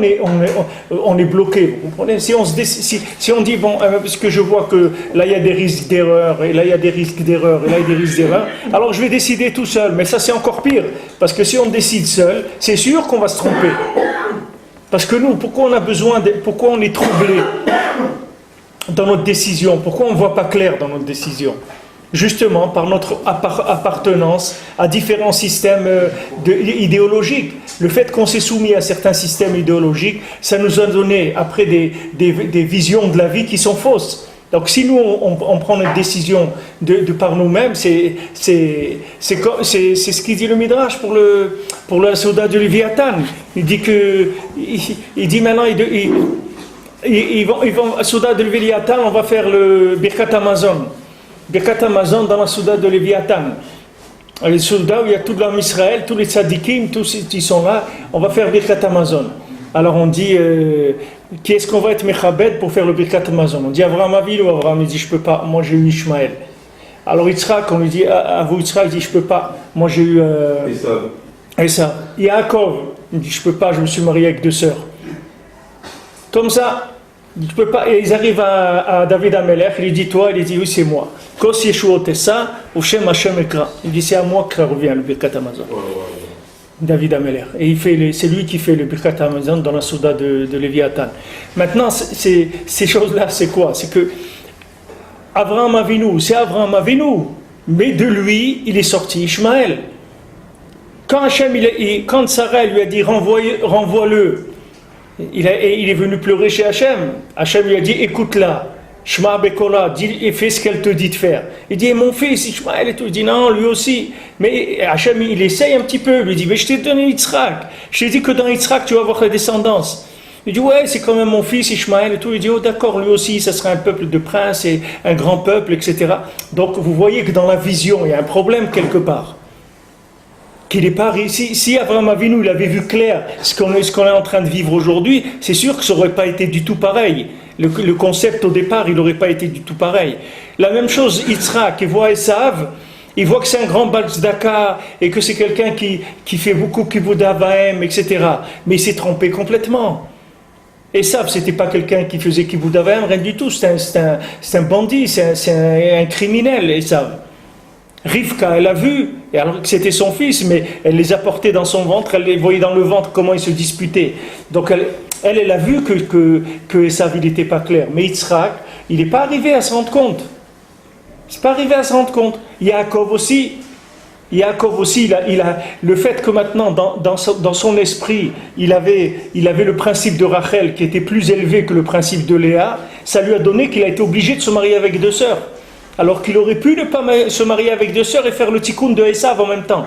on est bloqué. Vous comprenez? Si on dit, bon, parce que je vois que là il y a des risques d'erreur, et là il y a des risques d'erreur, et là il y a des risques d'erreur, alors je vais décider tout seul. Mais ça c'est encore pire. Parce que si on décide seul, c'est sûr qu'on va se tromper. Parce que nous, pourquoi on est troublé dans notre décision? Pourquoi on ne voit pas clair dans notre décision? Justement par notre appartenance à différents systèmes idéologiques. Le fait qu'on s'est soumis à certains systèmes idéologiques, ça nous a donné après des visions de la vie qui sont fausses. Donc si nous on prend notre décision de par nous-mêmes, c'est ce qu'il dit le Midrash pour le soldat de Léviathan. Il dit maintenant ils vont soldat de Léviathan, on va faire le Birkat Amazon. Birkat Amazon dans la Souda de Léviathan. Les soldats où il y a tout l'homme Israël, tous les tzadikim, tous ils sont là, on va faire Birkat Amazon. Alors on dit, qui est-ce qu'on va être mechabed pour faire le Birkat Amazon? On dit Avraham Avinu, ou Avraham il dit je peux pas, moi j'ai eu Ishmaël. Alors Yitzhak, on lui dit, à vous Yitzhak, il dit je peux pas, moi j'ai eu Esav. Yaakov, il dit je peux pas, je me suis marié avec 2 sœurs. Comme ça, il peut pas, et ils arrivent à David Amelech, il dit toi, il dit oui c'est moi. Kos Yeshuot Essa, ou Shem Hashem Ekra. Il dit c'est à moi que revient le Birkat Amazon. David Amelech. Et c'est lui qui fait le Birkat Amazon dans la Souda de Léviathan. Maintenant, ces choses-là, c'est quoi? C'est que Avraham Avinu, c'est Avraham Avinu, mais de lui, il est sorti Ishmaël. Quand Sarah lui a dit renvoie-le, il est venu pleurer chez Hachem. Hachem lui a dit écoute-la, Shema Bekola, et fais ce qu'elle te dit de faire. Il dit mon fils Ishmaël et tout. Il dit non, lui aussi. Mais Hachem il essaye un petit peu. Il lui dit mais je t'ai donné Yitzhak. Je t'ai dit que dans Yitzhak tu vas avoir la descendance. Il dit ouais, c'est quand même mon fils Ishmaël et tout. Il dit oh d'accord, lui aussi ça sera un peuple de princes et un grand peuple, etc. Donc vous voyez que dans la vision il y a un problème quelque part. Qu'il n'est pas réussi. Si Avraham Avinu il avait vu clair ce qu'on est en train de vivre aujourd'hui, c'est sûr que ça n'aurait pas été du tout pareil. Le concept au départ, il n'aurait pas été du tout pareil. La même chose, Yitzhak, il voit Esav, il voit que c'est un grand Balzdaka et que c'est quelqu'un qui fait beaucoup Kibud Avaim, etc. Mais il s'est trompé complètement. Esav, c'était pas quelqu'un qui faisait Kibud Avaim, rien du tout. C'est un bandit, c'est un criminel, Esav. Rivka, elle a vu, et alors que c'était son fils, mais elle les a portés dans son ventre, elle les voyait dans le ventre comment ils se disputaient. Donc elle a vu que Esav, il n'était pas clair. Mais Yitzhak, il n'est pas arrivé à se rendre compte. Il n'est pas arrivé à se rendre compte. Yaakov aussi. Yaakov aussi, il a le fait que maintenant, dans son esprit, il avait le principe de Rachel qui était plus élevé que le principe de Léa, ça lui a donné qu'il a été obligé de se marier avec 2 sœurs. Alors qu'il aurait pu ne pas se marier avec 2 sœurs et faire le tikkun de Esav en même temps.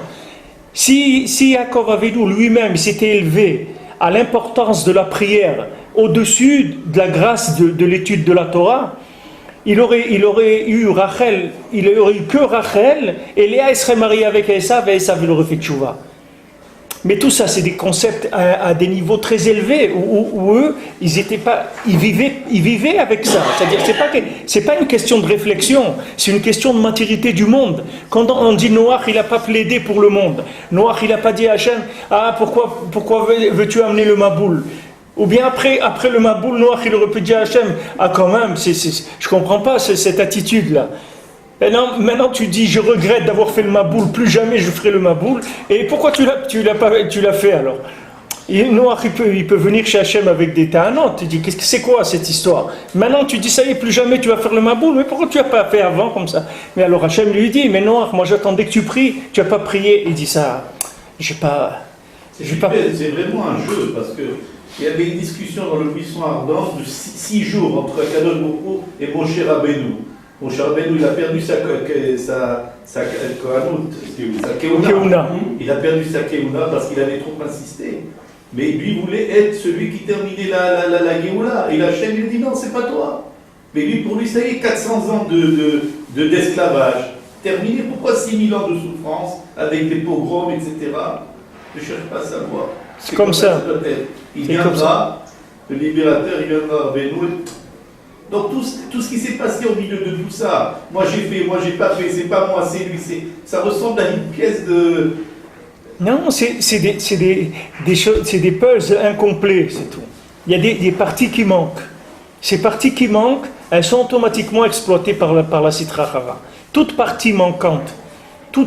Si Yaakov Avinu lui-même s'était élevé à l'importance de la prière au-dessus de la grâce de l'étude de la Torah, il aurait eu Rachel, il aurait eu que Rachel, et Léa serait mariée avec Esav, et Esav il aurait fait tchouva. Mais tout ça, c'est des concepts à des niveaux très élevés, où eux, ils vivaient avec ça. C'est-à-dire, c'est pas une question de réflexion, c'est une question de maturité du monde. Quand on dit Noach, il n'a pas plaidé pour le monde. Noach, il n'a pas dit à Hachem, pourquoi veux-tu amener le Maboul? Ou bien après le Maboul, Noach, il aurait pu dire à Hachem, quand même, je ne comprends pas cette attitude-là. Et non, maintenant tu dis, je regrette d'avoir fait le Maboul, plus jamais je ferai le Maboul. Et pourquoi tu l'as fait alors? Et Noach, il peut venir chez Hachem avec des ta'anot. Tu dis, c'est quoi cette histoire? Maintenant tu dis, ça y est, plus jamais tu vas faire le Maboul. Mais pourquoi tu n'as pas fait avant comme ça? Mais alors Hachem lui dit, mais Noach, moi j'attendais que tu pries, tu n'as pas prié. Il dit ça, j'ai pas... C'est vraiment un jeu, parce que il y avait une discussion dans le buisson ardent de 6 jours entre Akadosh Baruch Hu et Moshe Rabbeinu. Moshe Rabbeinu, il a perdu sa keuna. Il a perdu sa keuna parce qu'il avait trop insisté. Mais lui voulait être celui qui terminait la Géoula. Et la chaîne lui dit non, c'est pas toi. Mais lui, pour lui, ça y est, 400 ans d'esclavage. Terminé. Pourquoi 6000 ans de souffrance avec des pogroms, etc. Je ne cherche pas à savoir. C'est comme ça. Il viendra, le libérateur, il viendra avec nous. Donc tout ce qui s'est passé au milieu de tout ça, moi j'ai fait, moi j'ai pas fait, c'est pas moi, c'est lui, ça ressemble à une pièce de... Non, c'est des puzzles incomplets, c'est tout. Il y a des parties qui manquent. Ces parties qui manquent, elles sont automatiquement exploitées par la Sitra Chava. Toute partie manquante, le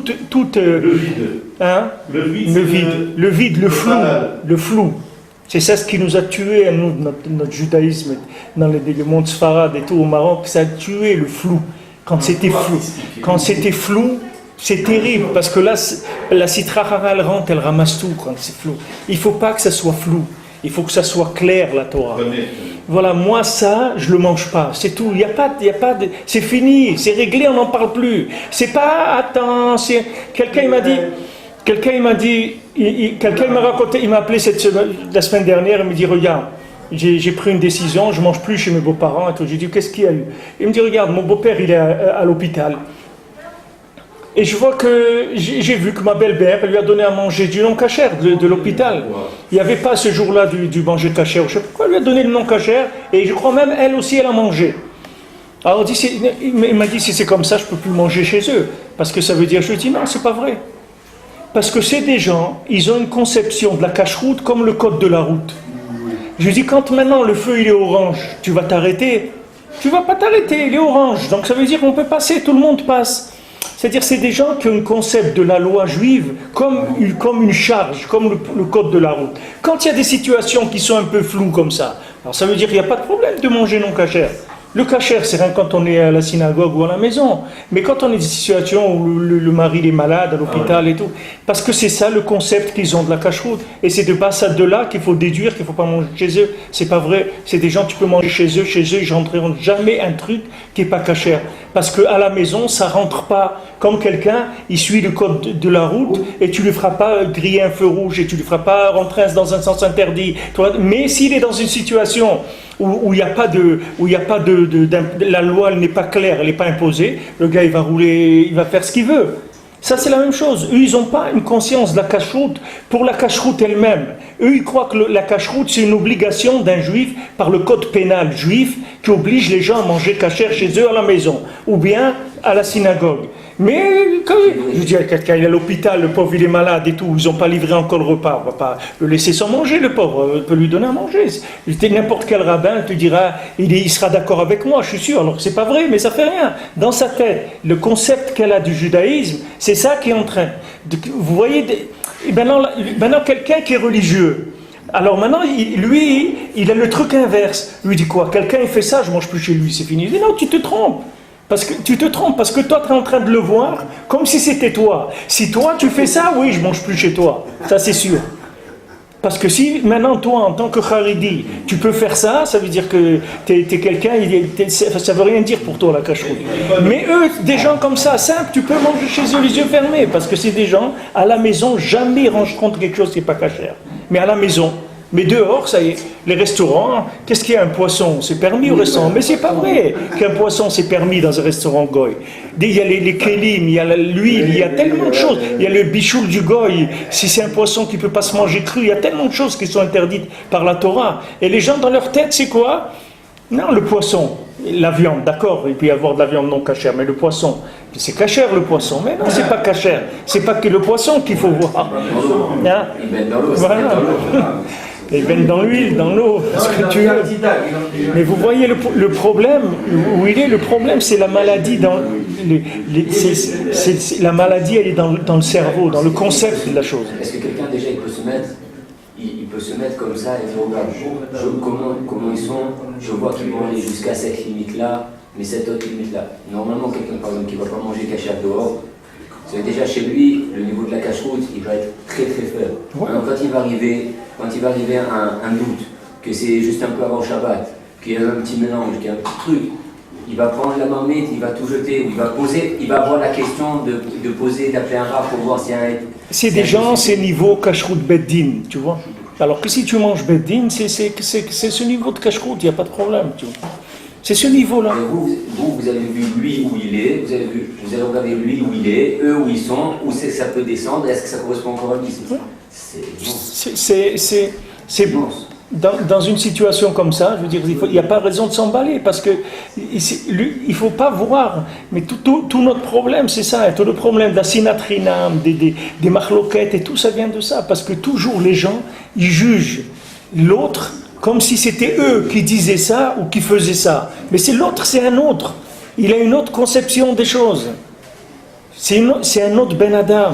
vide. Hein? Le vide, le flou. C'est ça ce qui nous a tués, nous, notre judaïsme, dans les mondes Sfarad et tout au Maroc, ça a tué le flou. Quand c'était flou, c'est terrible, parce que là, la Sitra Chava, elle rentre, elle ramasse tout quand c'est flou. Il ne faut pas que ça soit flou, il faut que ça soit clair, la Torah. Voilà, moi ça, je le mange pas, c'est tout. Il y a pas de, c'est fini, c'est réglé, on n'en parle plus. C'est pas, attends, quelqu'un m'a raconté, il m'a appelé la semaine dernière, il me dit, regarde, j'ai pris une décision, je mange plus chez mes beaux-parents et tout. J'ai dit, qu'est-ce qu'il y a eu? Il me dit, regarde, mon beau-père, il est à l'hôpital. Et je vois que j'ai vu que ma belle-mère lui a donné à manger du non kasher de l'hôpital. Il n'y avait pas ce jour-là du manger kasher. Je ne sais pas pourquoi elle lui a donné le non kasher. Et je crois même elle aussi elle a mangé. Alors il m'a dit si c'est comme ça je ne peux plus manger chez eux. Parce que ça veut dire, je lui ai dit non, c'est pas vrai. Parce que c'est des gens, ils ont une conception de la cache-route comme le code de la route. Je lui dis quand maintenant le feu il est orange, tu vas t'arrêter. Tu ne vas pas t'arrêter, il est orange. Donc ça veut dire qu'on peut passer, tout le monde passe. C'est-à-dire c'est des gens qui ont un concept de la loi juive comme une charge, comme le code de la route. Quand il y a des situations qui sont un peu floues comme ça, alors ça veut dire qu'il n'y a pas de problème de manger non kasher. Le kasher, c'est rien quand on est à la synagogue ou à la maison. Mais quand on est dans des situations où le mari est malade, à l'hôpital et tout, parce que c'est ça le concept qu'ils ont de la cache-route. Et c'est de de là qu'il faut déduire qu'il ne faut pas manger chez eux. C'est pas vrai. C'est des gens, tu peux manger chez eux, ils n'entreront jamais un truc qui n'est pas kasher. Parce qu'à la maison, ça ne rentre pas. Comme quelqu'un, il suit le code de la route et tu ne lui feras pas griller un feu rouge et tu ne lui feras pas rentrer dans un sens interdit. Mais s'il est dans une situation où il n'y a pas la loi elle n'est pas claire, elle n'est pas imposée, le gars il va rouler, il va faire ce qu'il veut. Ça c'est la même chose. Eux ils n'ont pas une conscience de la cache-route pour la cache-route elle-même. Eux ils croient que la cache-route c'est une obligation d'un juif par le code pénal juif qui oblige les gens à manger kasher chez eux à la maison ou bien à la synagogue. Mais quand je dis à quelqu'un, il est à l'hôpital, le pauvre il est malade et tout, ils n'ont pas livré encore le repas, on ne va pas le laisser sans manger, le pauvre, on peut lui donner à manger. N'importe quel rabbin te dira, il sera d'accord avec moi, je suis sûr, alors que c'est pas vrai, mais ça fait rien. Dans sa tête, le concept qu'elle a du judaïsme, c'est ça qui est en train. Vous voyez, maintenant quelqu'un qui est religieux, alors maintenant, il a le truc inverse. Lui dit quoi? Quelqu'un il fait ça, je mange plus chez lui, c'est fini. Il dit non, tu te trompes. Parce que tu te trompes, parce que toi tu es en train de le voir comme si c'était toi. Si toi tu fais ça, oui, je mange plus chez toi. Ça c'est sûr. Parce que si maintenant toi en tant que Haridi, tu peux faire ça, ça veut dire que tu es quelqu'un, ça veut rien dire pour toi la cacheroute. Mais eux, des gens comme ça, simples, tu peux manger chez eux les yeux fermés. Parce que c'est des gens, à la maison, jamais ils rangeront quelque chose qui n'est pas cachère. Mais à la maison. Mais dehors, ça y est, les restaurants, qu'est-ce qu'il y a un poisson? C'est permis au restaurant. Mais c'est pas vrai qu'un poisson c'est permis dans un restaurant goy. Il y a les kélim, il y a l'huile, il y a tellement de choses. Il y a le bichoul du goy. Si c'est un poisson qui ne peut pas se manger cru, il y a tellement de choses qui sont interdites par la Torah. Et les gens dans leur tête, c'est quoi? Non, le poisson, la viande, d'accord, il peut y avoir de la viande non cachère, mais le poisson, c'est cachère le poisson. Mais non, c'est pas cachère. C'est pas que le poisson qu'il faut voir. Hein? Voilà. Ils viennent dans l'huile, dans l'eau, ce que tu veux. Mais vous voyez le problème, où il est, le problème c'est la maladie dans la maladie elle est dans le cerveau, dans le concept de la chose. Est-ce que quelqu'un déjà il peut se mettre comme ça et dire regarde, comment ils sont, je vois qu'ils vont aller jusqu'à cette limite là, mais cette autre limite là. Normalement quelqu'un par exemple qui ne va pas manger cachère dehors, c'est déjà chez lui, le niveau de la cache-route, il va être très très faible. Ouais. Alors quand il va arriver un doute, que c'est juste un peu avant Shabbat, qu'il y a un petit mélange, qu'il y a un petit truc, il va prendre la marmite, il va tout jeter, il va avoir la question d'appeler un rat pour voir s'il y a un... C'est des gens, c'est niveau cache-route beddin, tu vois. Alors que si tu manges beddin, c'est ce niveau de cache-route, il n'y a pas de problème, tu vois. C'est ce niveau-là. Vous avez vu lui où il est, vous avez regardé lui où il est, eux où ils sont, où c'est que ça peut descendre, est-ce que ça correspond encore à lui? C'est dans une situation comme ça, je veux dire, il n'y a pas raison de s'emballer, parce que il ne faut pas voir, mais tout notre problème, c'est ça, et tout le problème d'assinatrinam, des machloquettes, et tout ça vient de ça, parce que toujours les gens, ils jugent l'autre comme si c'était eux qui disaient ça ou qui faisaient ça. Mais c'est l'autre, c'est un autre. Il a une autre conception des choses. C'est un autre Ben Adam.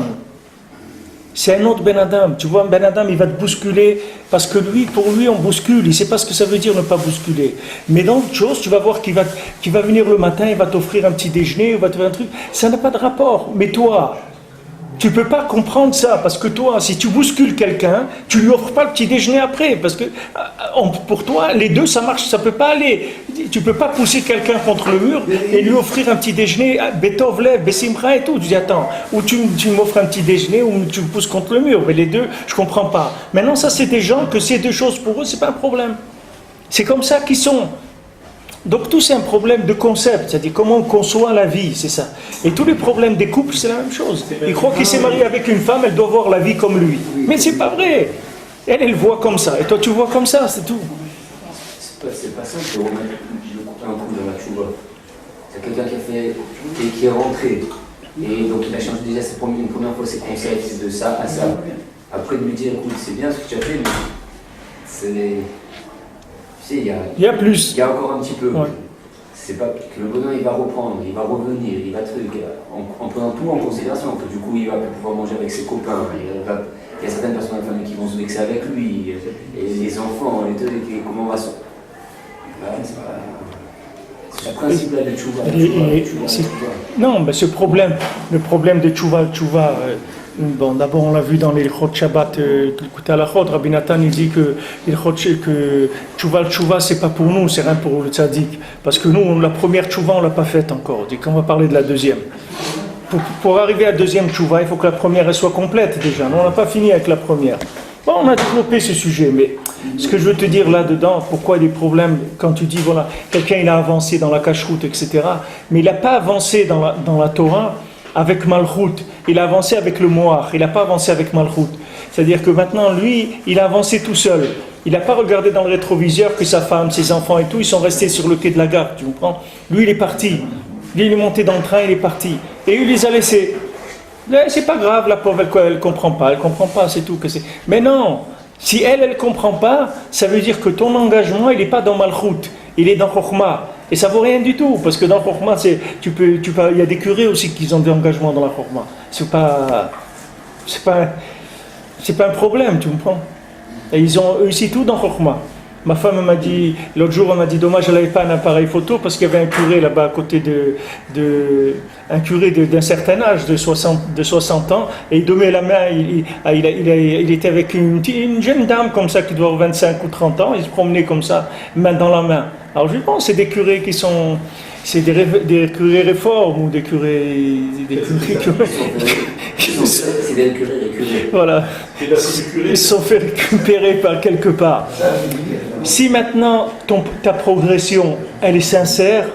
C'est un autre Ben Adam. Tu vois, un Ben Adam, il va te bousculer parce que pour lui, on bouscule. Il ne sait pas ce que ça veut dire ne pas bousculer. Mais dans autre chose, tu vas voir qu'il va venir le matin, il va t'offrir un petit déjeuner, il va te faire un truc. Ça n'a pas de rapport. Mais toi, tu ne peux pas comprendre ça, parce que toi, si tu bouscules quelqu'un, tu ne lui offres pas le petit déjeuner après, parce que pour toi, les deux, ça marche, ça ne peut pas aller. Tu ne peux pas pousser quelqu'un contre le mur et lui offrir un petit déjeuner, Betovlev, Bessimra et tout. Tu dis, attends, ou tu m'offres un petit déjeuner, ou tu me pousses contre le mur. Mais les deux, je ne comprends pas. Maintenant, ça, c'est des gens que ces deux choses, pour eux, ce n'est pas un problème. C'est comme ça qu'ils sont. Donc tout c'est un problème de concept, c'est-à-dire comment on conçoit la vie, c'est ça. Et tous les problèmes des couples, c'est la même chose. Il croit qu'il s'est marié avec une femme, elle doit voir la vie comme lui. Mais c'est pas vrai. Elle voit comme ça, et toi tu vois comme ça, c'est tout. C'est pas simple de remettre un coup dans la chouva. C'est quelqu'un qui est rentré, et donc il a changé déjà une première fois ses concepts, de ça à ça. Après de lui dire, écoute, c'est bien ce que tu as fait, mais c'est... Il y a plus. Il y a encore un petit peu. Ouais. C'est pas que le bonheur il va reprendre, il va revenir, il va en prenant tout en considération. Que du coup il va pouvoir manger avec ses copains. Il y a certaines personnes de la famille qui vont se vexer avec lui, et les enfants, comment on va se. C'est le principe là de Tchouva. Non, mais le problème de Tchouva. Bon, d'abord on l'a vu dans les Chod Shabbat, écoutez à la Chod, Rabbi Nathan il dit que Tchouva c'est pas pour nous, c'est rien pour le tzaddik. Parce que nous, la première Tchouva on l'a pas faite encore, on dit qu'on va parler de la deuxième. Pour arriver à la deuxième Tchouva, il faut que la première elle soit complète déjà, on n'a pas fini avec la première. Bon, on a développé ce sujet, mais ce que je veux te dire là-dedans, pourquoi il y a des problèmes, quand tu dis, voilà, quelqu'un il a avancé dans la cache-route, etc., mais il n'a pas avancé dans la Torah avec Malchut, il a avancé avec le Moach, il n'a pas avancé avec Malchut. C'est-à-dire que maintenant, lui, il a avancé tout seul. Il n'a pas regardé dans le rétroviseur que sa femme, ses enfants et tout, ils sont restés sur le quai de la gare, tu comprends? Lui, il est parti. Lui, il est monté dans le train, il est parti. Et il les a laissés. C'est pas grave, la pauvre, elle comprend pas, c'est tout. Mais non, si elle comprend pas, ça veut dire que ton engagement, il n'est pas dans Malchut, il est dans Chokhmah. Et ça vaut rien du tout, parce que dans Chokhmah, il y a des curés aussi qui ont des engagements dans la Chokhmah. C'est pas un problème, tu comprends? Et ils ont réussi tout dans Chokhmah. Ma femme m'a dit, l'autre jour, elle m'a dit, dommage, elle n'avait pas un appareil photo parce qu'il y avait un curé là-bas à côté un curé d'un certain âge, de 60 ans, et il donnait la main, il était avec une jeune dame comme ça qui doit avoir 25 ou 30 ans, il se promenait comme ça, main dans la main. Alors je pense c'est des curés qui sont... C'est des curés réformes ou des curés... C'est des curés récurés. Voilà. Ils se sont fait récupérer par quelque part. Si maintenant ta progression, elle est sincère,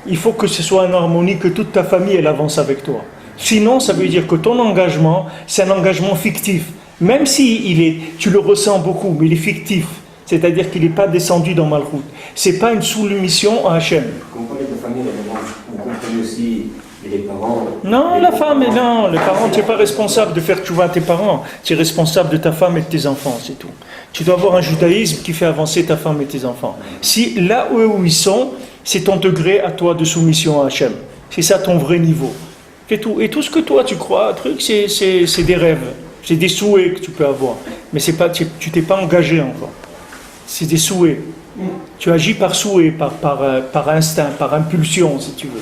il faut que ce soit en harmonie, que toute ta famille, elle avance avec toi. Sinon, ça veut dire que ton engagement, c'est un engagement fictif. Même si tu le ressens beaucoup, mais il est fictif. C'est-à-dire qu'il n'est pas descendu dans Malchut. Ce n'est pas une soumission à Hachem. Vous comprenez la famille, vous comprenez aussi les parents. Non, la femme, non, les parents, tu n'es pas responsable de faire tchouva à tes parents. Tu es responsable de ta femme et de tes enfants, c'est tout. Tu dois avoir un judaïsme qui fait avancer ta femme et tes enfants. Si là où ils sont, c'est ton degré à toi de soumission à Hachem. C'est ça ton vrai niveau. C'est tout. Et tout ce que toi tu crois, c'est des rêves. C'est des souhaits que tu peux avoir. Mais c'est pas, tu t'es pas engagé encore. C'est des souhaits. Tu agis par souhait, par instinct, par impulsion, si tu veux.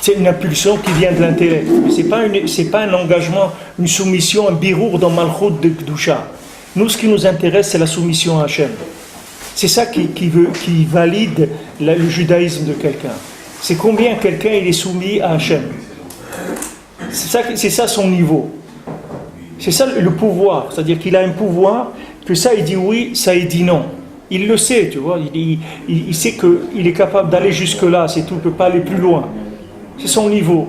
C'est une impulsion qui vient de l'intellect. Mais c'est pas un engagement, une soumission, un birour dans Malchut de Kedusha. Nous, ce qui nous intéresse, c'est la soumission à Hachem. C'est ça qui valide le judaïsme de quelqu'un. C'est combien quelqu'un il est soumis à Hachem. C'est ça son niveau. C'est ça le pouvoir. C'est-à-dire qu'il a un pouvoir, que ça il dit oui, ça il dit non. Il le sait, tu vois. Il sait qu'il est capable d'aller jusque-là, c'est tout, il ne peut pas aller plus loin. C'est son niveau.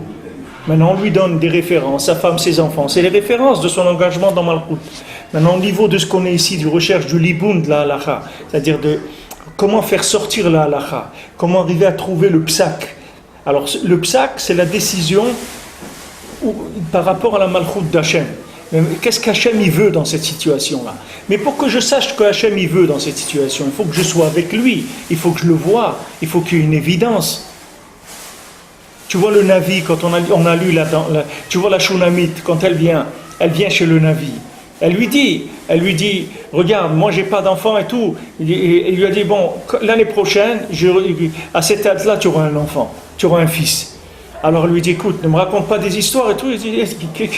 Maintenant, on lui donne des références, sa femme, ses enfants. C'est les références de son engagement dans Malchut. Maintenant, au niveau de ce qu'on est ici, du recherche du liboun de la halacha, c'est-à-dire de comment faire sortir la halacha, comment arriver à trouver le psak. Alors, le psak, c'est la décision par rapport à la Malchut d'Hachem. Qu'est-ce qu'Hachem il veut dans cette situation-là? Mais pour que je sache ce que Hachem il veut dans cette situation, il faut que je sois avec lui, il faut que je le voie, il faut qu'il y ait une évidence. Tu vois le Navi, quand on a lu tu vois la Shunamite, quand elle vient chez le Navi. Elle lui dit, regarde, moi j'ai pas d'enfant et tout. Et il lui a dit, bon, l'année prochaine, à cette date-là, tu auras un enfant, tu auras un fils. Alors elle lui dit, écoute, ne me raconte pas des histoires et tout. Il dit,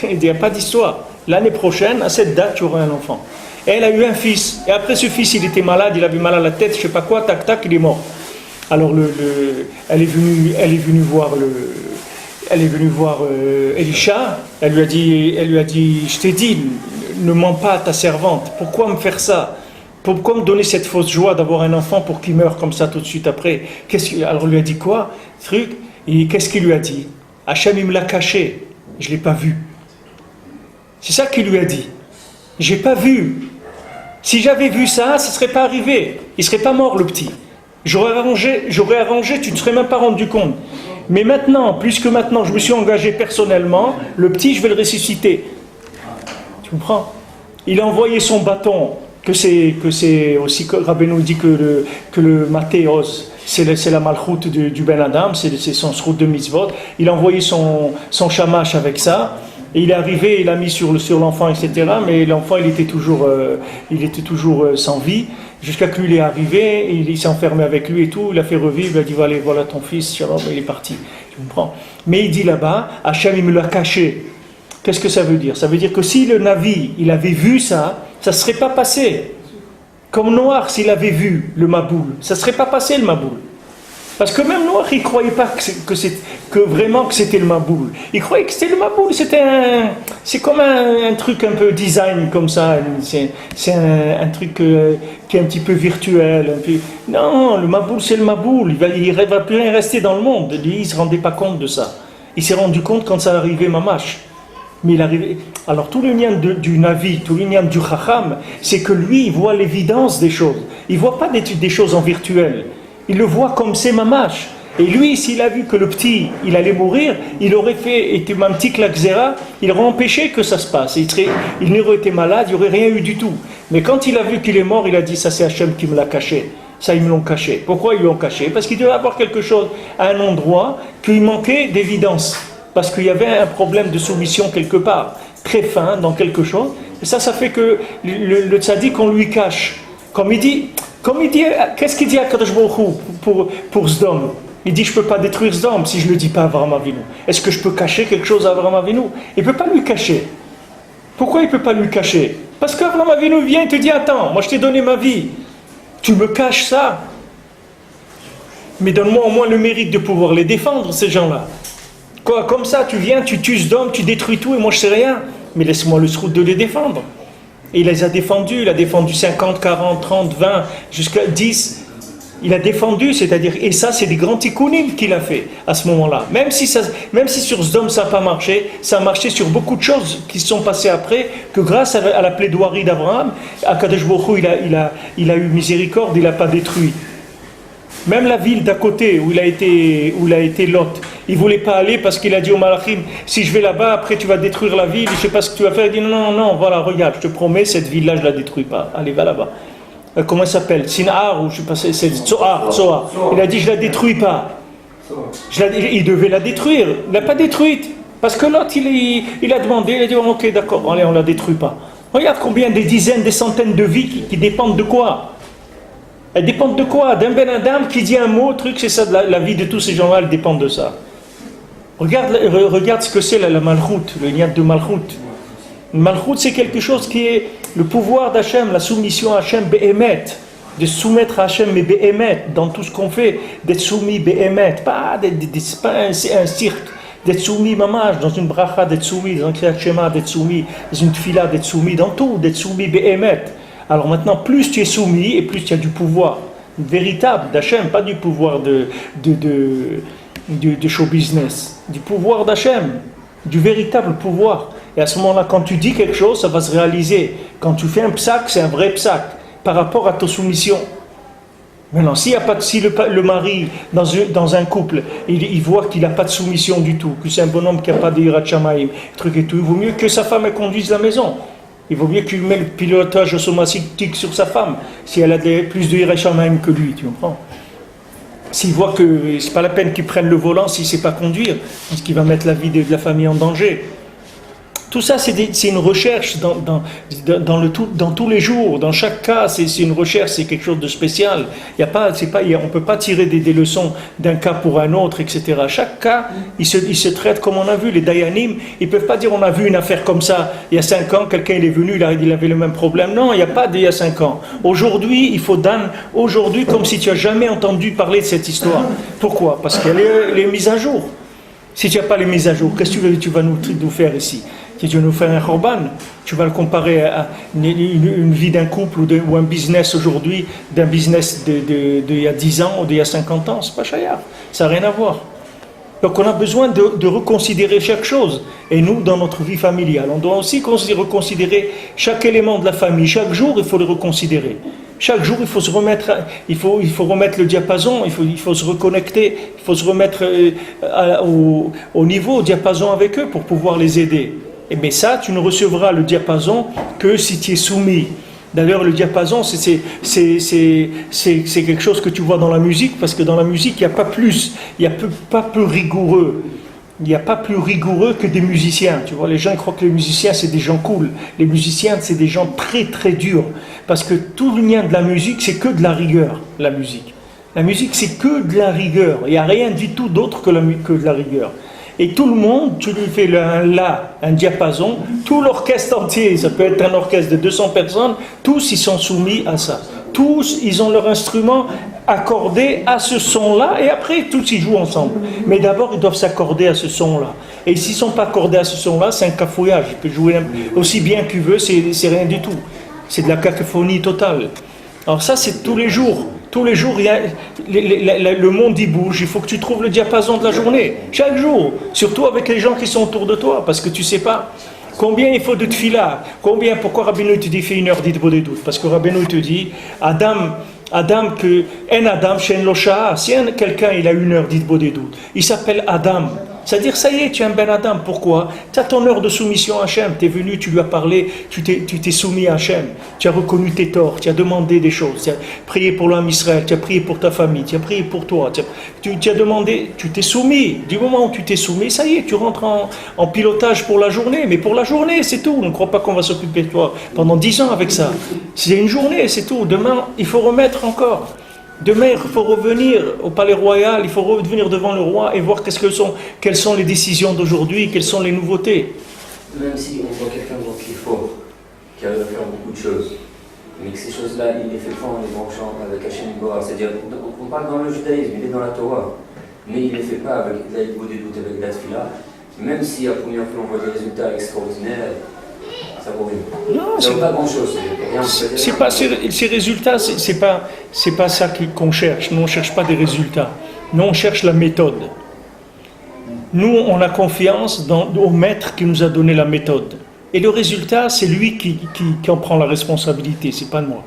il n'y a pas d'histoire. L'année prochaine, à cette date, tu auras un enfant. Et elle a eu un fils. Et après ce fils, il était malade, il avait mal à la tête, je sais pas quoi, tac, tac, il est mort. Alors elle est venue voir Elisha. Elle lui a dit, je t'ai dit, ne mens pas à ta servante. Pourquoi me faire ça? Pourquoi me donner cette fausse joie d'avoir un enfant pour qu'il meure comme ça tout de suite après? Alors elle lui a dit quoi? Et qu'est-ce qu'il lui a dit? Hachem, il me l'a caché. Je ne l'ai pas vu. C'est ça qu'il lui a dit. Je n'ai pas vu. Si j'avais vu ça, ce ne serait pas arrivé. Il ne serait pas mort, le petit. J'aurais arrangé, tu ne te serais même pas rendu compte. Mais maintenant, puisque maintenant je me suis engagé personnellement, le petit, je vais le ressusciter. Tu comprends? Il a envoyé son bâton, que c'est aussi, Rabbeinu dit que le Mathéos, c'est la malchoute du Ben Adam, c'est son srout de mitzvot. Il a envoyé son shamash avec ça, et il est arrivé, il a mis sur l'enfant, etc. Mais l'enfant, il était toujours sans vie, jusqu'à que lui il est arrivé, il s'est enfermé avec lui et tout, il a fait revivre, il a dit voilà ton fils, shalom, il est parti. Tu comprends? Mais il dit là-bas, Hachem il me l'a caché. Qu'est-ce que ça veut dire? Ça veut dire que si le Navi, il avait vu ça, ça ne serait pas passé. Comme Noach, s'il avait vu le Maboul, ça ne serait pas passé le Maboul. Parce que même Noach, il ne croyait pas que vraiment que c'était le Maboul. Il croyait que c'était le Maboul. C'est comme un truc un peu design comme ça. C'est un truc qui est un petit peu virtuel. Non, le Maboul, c'est le Maboul. Il ne va plus rien rester dans le monde. Lui, il ne se rendait pas compte de ça. Il s'est rendu compte quand ça arrivait Mamash. Mais il arrivait. Alors tout le lien du Navi, tout le lien du Chacham, c'est que lui, il voit l'évidence des choses. Il ne voit pas des choses en virtuel. Il le voit comme c'est Mamash. Et lui, s'il a vu que le petit, il allait mourir, il aurait été un petit klaxera, il aurait empêché que ça se passe. Il n'aurait été malade, il n'y aurait rien eu du tout. Mais quand il a vu qu'il est mort, il a dit, ça c'est Hachem qui me l'a caché. Ça, ils me l'ont caché. Pourquoi ils l'ont caché? Parce qu'il devait avoir quelque chose à un endroit qu'il manquait d'évidence. Parce qu'il y avait un problème de soumission quelque part, très fin dans quelque chose. Et ça fait que le tzaddik, on lui cache. Comme il dit, Comme il dit, qu'est-ce qu'il dit à Kadosh Baruch Hu pour Sdom? Il dit, je ne peux pas détruire Sdom si je ne le dis pas à Avraham Avinu. Est-ce que je peux cacher quelque chose à Avraham Avinu? Il ne peut pas lui cacher. Pourquoi il ne peut pas lui cacher? Parce qu'Avraham Avinu vient et te dit, attends, moi je t'ai donné ma vie. Tu me caches ça? Mais donne-moi au moins le mérite de pouvoir les défendre, ces gens-là. Quoi, comme ça, tu viens, tu tues Sdom, tu détruis tout et moi je sais rien. Mais laisse-moi le srout de les défendre. Et il les a défendus, il a défendu 50, 40, 30, 20, jusqu'à 10. Il a défendu, c'est-à-dire, et ça c'est des grands tikkunim qu'il a fait à ce moment-là. Même si sur Sdom ça n'a pas marché, ça a marché sur beaucoup de choses qui se sont passées après, que grâce à la plaidoirie d'Abraham, Akadosh Baruch Hu, il a eu miséricorde, il n'a pas détruit. Même la ville d'à côté où il a été Lot, il ne voulait pas aller parce qu'il a dit au Malachim, si je vais là-bas, après tu vas détruire la ville, je ne sais pas ce que tu vas faire. Il dit non, voilà, regarde, je te promets, cette ville-là, je ne la détruis pas. Allez, va là-bas. Comment elle s'appelle? Sin'ar, ou je ne sais pas, c'est Tsoar. Il a dit, je ne la détruis pas. Il devait la détruire, il ne l'a pas détruite. Parce que Lot, il a demandé, il a dit, ok, d'accord, allez, on ne la détruit pas. Regarde combien des dizaines, des centaines de vies qui dépendent de quoi? Elles dépendent de quoi? D'un Ben Adam qui dit un mot, truc, c'est ça, la vie de tous ces gens-là, elle dépend de ça. Regarde ce que c'est la Malchut, le lien de Malchut. Malchut, c'est quelque chose qui est le pouvoir d'Hachem, la soumission à Hachem Be'emet, de soumettre à Hachem mais Be'emet, dans tout ce qu'on fait, d'être soumis Be'emet, pas un cirque, d'être soumis mamash, dans une bracha, d'être soumis, dans un kriyat shema, d'être soumis, dans une tfila, d'être soumis, dans tout, d'être soumis Be'emet. Alors maintenant, plus tu es soumis et plus tu as du pouvoir véritable d'Hachem, pas du pouvoir de show business, du pouvoir d'Hachem, du véritable pouvoir. Et à ce moment-là, quand tu dis quelque chose, ça va se réaliser. Quand tu fais un psak, c'est un vrai psak par rapport à ta soumission. Maintenant, si le mari, dans un couple, il voit qu'il n'a pas de soumission du tout, que c'est un bonhomme qui n'a pas de hirat shamayim, truc et tout, il vaut mieux que sa femme elle conduise la maison. Il vaut mieux qu'il mette le pilotage automatique sur sa femme, si elle a plus de hirat shamayim que lui, tu comprends? S'il voit que c'est pas la peine qu'il prenne le volant s'il ne sait pas conduire, parce qu'il va mettre la vie de la famille en danger. Tout ça, c'est une recherche dans tous les jours, dans chaque cas, c'est une recherche, c'est quelque chose de spécial. On ne peut pas tirer des leçons d'un cas pour un autre, etc. Chaque cas, il se traite comme on a vu. Les Dayanim, ils ne peuvent pas dire on a vu une affaire comme ça, il y a 5 ans, quelqu'un il est venu, il avait le même problème. Non, il n'y a pas d'il y a 5 ans. Aujourd'hui, il faut Dan, aujourd'hui, comme si tu n'as jamais entendu parler de cette histoire. Pourquoi? Parce qu'elle est les mises à jour. Si tu n'as pas les mises à jour, qu'est-ce que tu vas nous faire ici? Si tu veux nous faire un korban, tu vas le comparer à une vie d'un couple ou un business aujourd'hui, d'un business d'il y a 10 ans ou d'il y a 50 ans, c'est pas chayar, ça n'a rien à voir. Donc on a besoin de reconsidérer chaque chose. Et nous, dans notre vie familiale, on doit aussi reconsidérer chaque élément de la famille. Chaque jour, il faut le reconsidérer. Chaque jour, il faut se remettre, il faut remettre le diapason, il faut se reconnecter, il faut se remettre au niveau, au diapason avec eux pour pouvoir les aider. Mais ça, tu ne recevras le diapason que si tu es soumis. D'ailleurs, le diapason, c'est quelque chose que tu vois dans la musique, parce que dans la musique, il n'y a pas plus, il n'y a pas plus rigoureux. Il n'y a pas plus rigoureux que des musiciens. Tu vois, les gens croient que les musiciens, c'est des gens cool. Les musiciens, c'est des gens très, très durs. Parce que tout le lien de la musique, c'est que de la rigueur, la musique. La musique, c'est que de la rigueur. Il n'y a rien du tout d'autre que de la rigueur. Et tout le monde, tu lui fais un diapason, tout l'orchestre entier, ça peut être un orchestre de 200 personnes, tous ils sont soumis à ça. Tous, ils ont leur instrument accordé à ce son-là, et après, tous ils jouent ensemble. Mais d'abord, ils doivent s'accorder à ce son-là. Et s'ils ne sont pas accordés à ce son-là, c'est un cafouillage. Il peut jouer aussi bien qu'il veut, c'est rien du tout. C'est de la cacophonie totale. Alors ça, c'est tous les jours. Tous les jours, le monde y bouge, il faut que tu trouves le diapason de la journée, chaque jour, surtout avec les gens qui sont autour de toi, parce que tu ne sais pas combien il faut de tfila, pourquoi Rabbeinu te dit fais 1 heure d'hitbodedut, parce que Rabbeinu te dit, Adam que, en Adam, shen lo sha'a, si quelqu'un il a 1 heure d'hitbodedut, il s'appelle Adam, C'est-à-dire, ça y est, tu es un Ben Adam. Pourquoi? Tu as ton heure de soumission à Hachem. Tu es venu, tu lui as parlé, tu t'es soumis à Hachem. Tu as reconnu tes torts, tu as demandé des choses. Tu as prié pour l'homme Israël, tu as prié pour ta famille, tu as prié pour toi. Tu as demandé, tu t'es soumis. Du moment où tu t'es soumis, ça y est, tu rentres en pilotage pour la journée. Mais pour la journée, c'est tout. Ne crois pas qu'on va s'occuper de toi pendant 10 ans avec ça. C'est une journée, c'est tout. Demain, il faut remettre encore. Demain, il faut revenir au palais royal, il faut revenir devant le roi et voir quelles sont les décisions d'aujourd'hui, quelles sont les nouveautés. Même si on voit quelqu'un qui est fort, qui arrive à faire beaucoup de choses, mais que ces choses-là, il les fait pas en les branchant avec Hachem Boar. C'est-à-dire, on parle dans le judaïsme, il est dans la Torah, mais il ne les fait pas avec l'aïd des doutes, avec la tfila, même si à première vue on voit des résultats extraordinaires. Ça vaut rien. Non, c'est pas grand-chose. C'est pas ces résultats, c'est pas ça qu'on cherche. Nous on cherche pas des résultats. Nous on cherche la méthode. Nous on a confiance au maître qui nous a donné la méthode. Et le résultat, c'est lui qui en prend la responsabilité. C'est pas moi.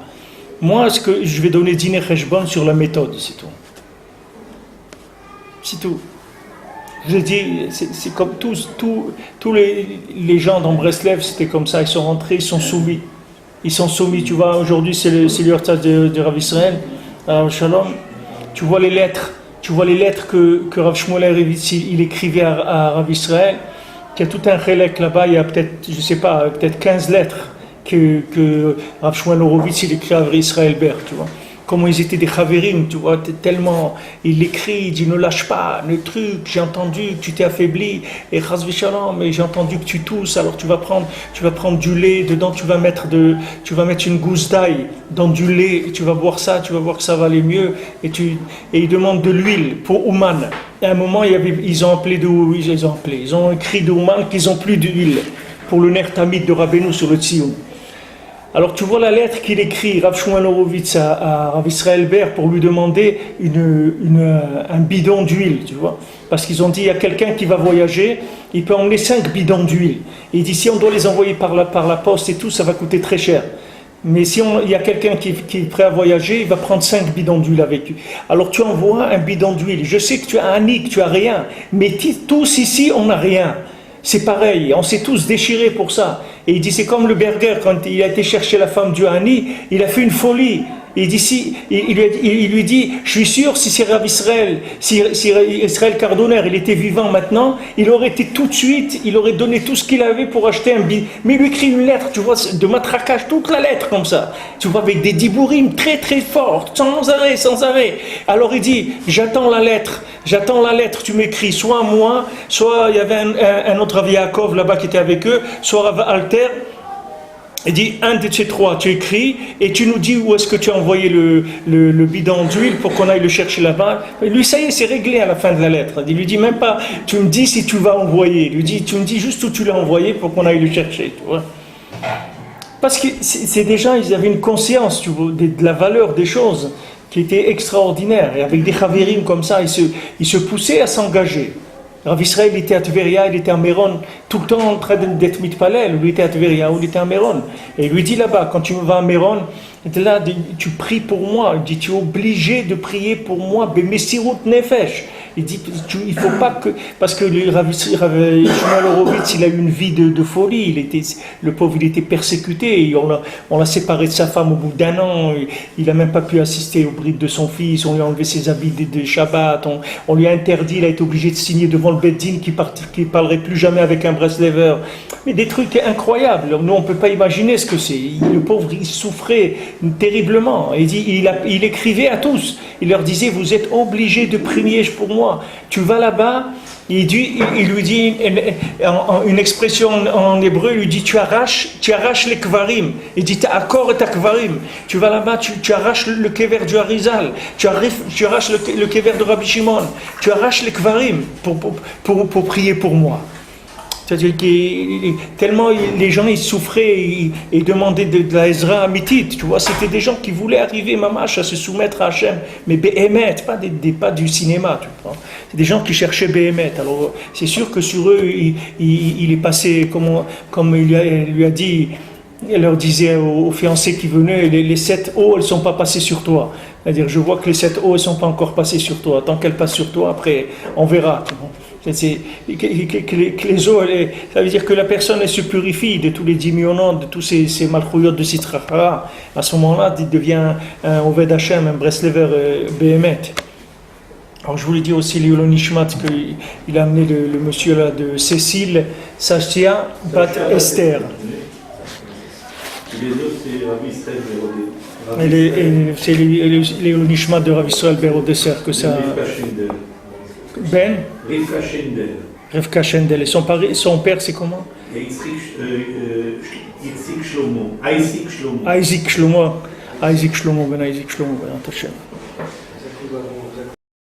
Moi, ce que je vais donner dîner Cheshbon sur la méthode, c'est tout. C'est tout. Je dis, c'est comme tous les gens dans Breslev, c'était comme ça, ils sont rentrés, ils sont soumis. Ils sont soumis, tu vois, aujourd'hui c'est le Hortaz de Rav Israël, Shalom. Tu vois les lettres que Rav Shmuel Horowitz, il écrivait à Rav Israël, qu'il y a tout un chélek là-bas, il y a peut-être, je sais pas, peut-être 15 lettres que Rav Shmuel Horowitz, il écrit à Rav Israël Ber, tu vois. Comment ils étaient des chavérim, tu vois, tellement, il écrit, il dit ne lâche pas, le truc, j'ai entendu que tu t'es affaibli, et chas v'shalom, mais j'ai entendu que tu tousses, alors tu vas prendre du lait, dedans tu vas mettre une gousse d'ail dans du lait, et tu vas boire ça, tu vas voir que ça va aller mieux, et ils demandent de l'huile pour Ouman. Et à un moment, ils ont écrit de Ouman qu'ils n'ont plus d'huile pour le ner tamid de Rabbeinu sur le Tzion. Alors tu vois la lettre qu'il écrit, Rav Shmuel Horowitz à Rav Israël Ber pour lui demander un bidon d'huile, tu vois. Parce qu'ils ont dit, il y a quelqu'un qui va voyager, il peut emmener 5 bidons d'huile. Et il dit, si on doit les envoyer par la poste et tout, ça va coûter très cher. Mais si il y a quelqu'un qui est prêt à voyager, il va prendre 5 bidons d'huile avec lui. Alors tu envoies un bidon d'huile. Je sais que tu as un nid, que tu as rien, mais tous ici, on n'a rien. C'est pareil, on s'est tous déchirés pour ça. Et il dit, c'est comme le Berger, quand il a été chercher la femme du Hani, il a fait une folie. Et il dit, il lui dit, je suis sûr, si c'est Rav Israël, si Israël Cardonner, il était vivant maintenant, il aurait été tout de suite, il aurait donné tout ce qu'il avait pour acheter un billet. Mais il lui écrit une lettre, tu vois, de matraquage, toute la lettre comme ça. Tu vois, avec des dibourim très très forts, sans arrêt. Alors il dit, j'attends la lettre, tu m'écris, soit à moi, soit il y avait un autre Rav Yaakov là-bas qui était avec eux, soit Rav Alter. Il dit, un de ces trois, tu écris et tu nous dis où est-ce que tu as envoyé le bidon d'huile pour qu'on aille le chercher là-bas. Et lui, ça y est, c'est réglé à la fin de la lettre. Il lui dit même pas, tu me dis si tu vas envoyer. Il lui dit, tu me dis juste où tu l'as envoyé pour qu'on aille le chercher. Tu vois. Parce que c'est des gens, ils avaient une conscience, tu vois, de la valeur des choses qui était extraordinaire. Et avec des chavérim comme ça, ils se poussaient à s'engager. Rav Israël, il était à Tveria, il était à Méron, tout le temps en train d'être mitpalel. Lui était à Tveria, ou il était à Méron. Et il lui dit là-bas, quand tu vas à Méron, là, tu pries pour moi. Il dit, tu es obligé de prier pour moi, Bemesirut Nefesh. Il dit, il faut pas que... Parce que Rav Shmuel Horowitz, il a eu une vie de folie. Le pauvre, il était persécuté. On l'a séparé de sa femme au bout d'1 an. Il n'a même pas pu assister au bride de son fils. On lui a enlevé ses habits de Shabbat. On lui a interdit, il a été obligé de signer devant le Beddin qui ne parlerait plus jamais avec un Breslever. Mais des trucs incroyables. Nous, on ne peut pas imaginer ce que c'est. Le pauvre, il souffrait terriblement. Il écrivait à tous. Il leur disait, vous êtes obligés de prier pour moi. Tu vas là-bas, il lui dit une expression en hébreu, il lui dit, tu arraches les kvarim. Il dit, accord et ta kvarim. Tu vas là-bas, tu arraches le kever du Harizal, tu arraches le kever de Rabbi Shimon, tu arraches les kvarim pour prier pour moi. C'est-à-dire que tellement les gens ils souffraient et demandaient de la Ezra Amitit, tu vois, c'était des gens qui voulaient arriver mamash à se soumettre à Hachem, mais Behemet, pas du cinéma, tu vois. C'est des gens qui cherchaient Behemet. Alors c'est sûr que sur eux il est passé comme il lui a dit. Elle leur disait aux fiancés qui venaient, les 7 eaux, elles ne sont pas passées sur toi. C'est-à-dire, je vois que les 7 eaux, elles ne sont pas encore passées sur toi. Tant qu'elles passent sur toi, après, on verra. Que les eaux, ça veut dire que la personne elle se purifie de tous les diminuants, de tous ces malchouyotes de Sitrachara. À ce moment-là, il devient un Oved Hashem, un Breslever Behemet. Alors je voulais dire aussi Léolon Nishmat qu'il a amené le monsieur là de Cécile Sachtia Bat Esther. Les autres, c'est Rav Israël Bérodé. C'est Léolon Nishmat de Rav Israël Bérodé que ça. Ben Rivka Shendel. Et son père c'est comment? Isaac Shlomo. Isaac Shlomo Ben Isaac Shlomo Ben Hashem.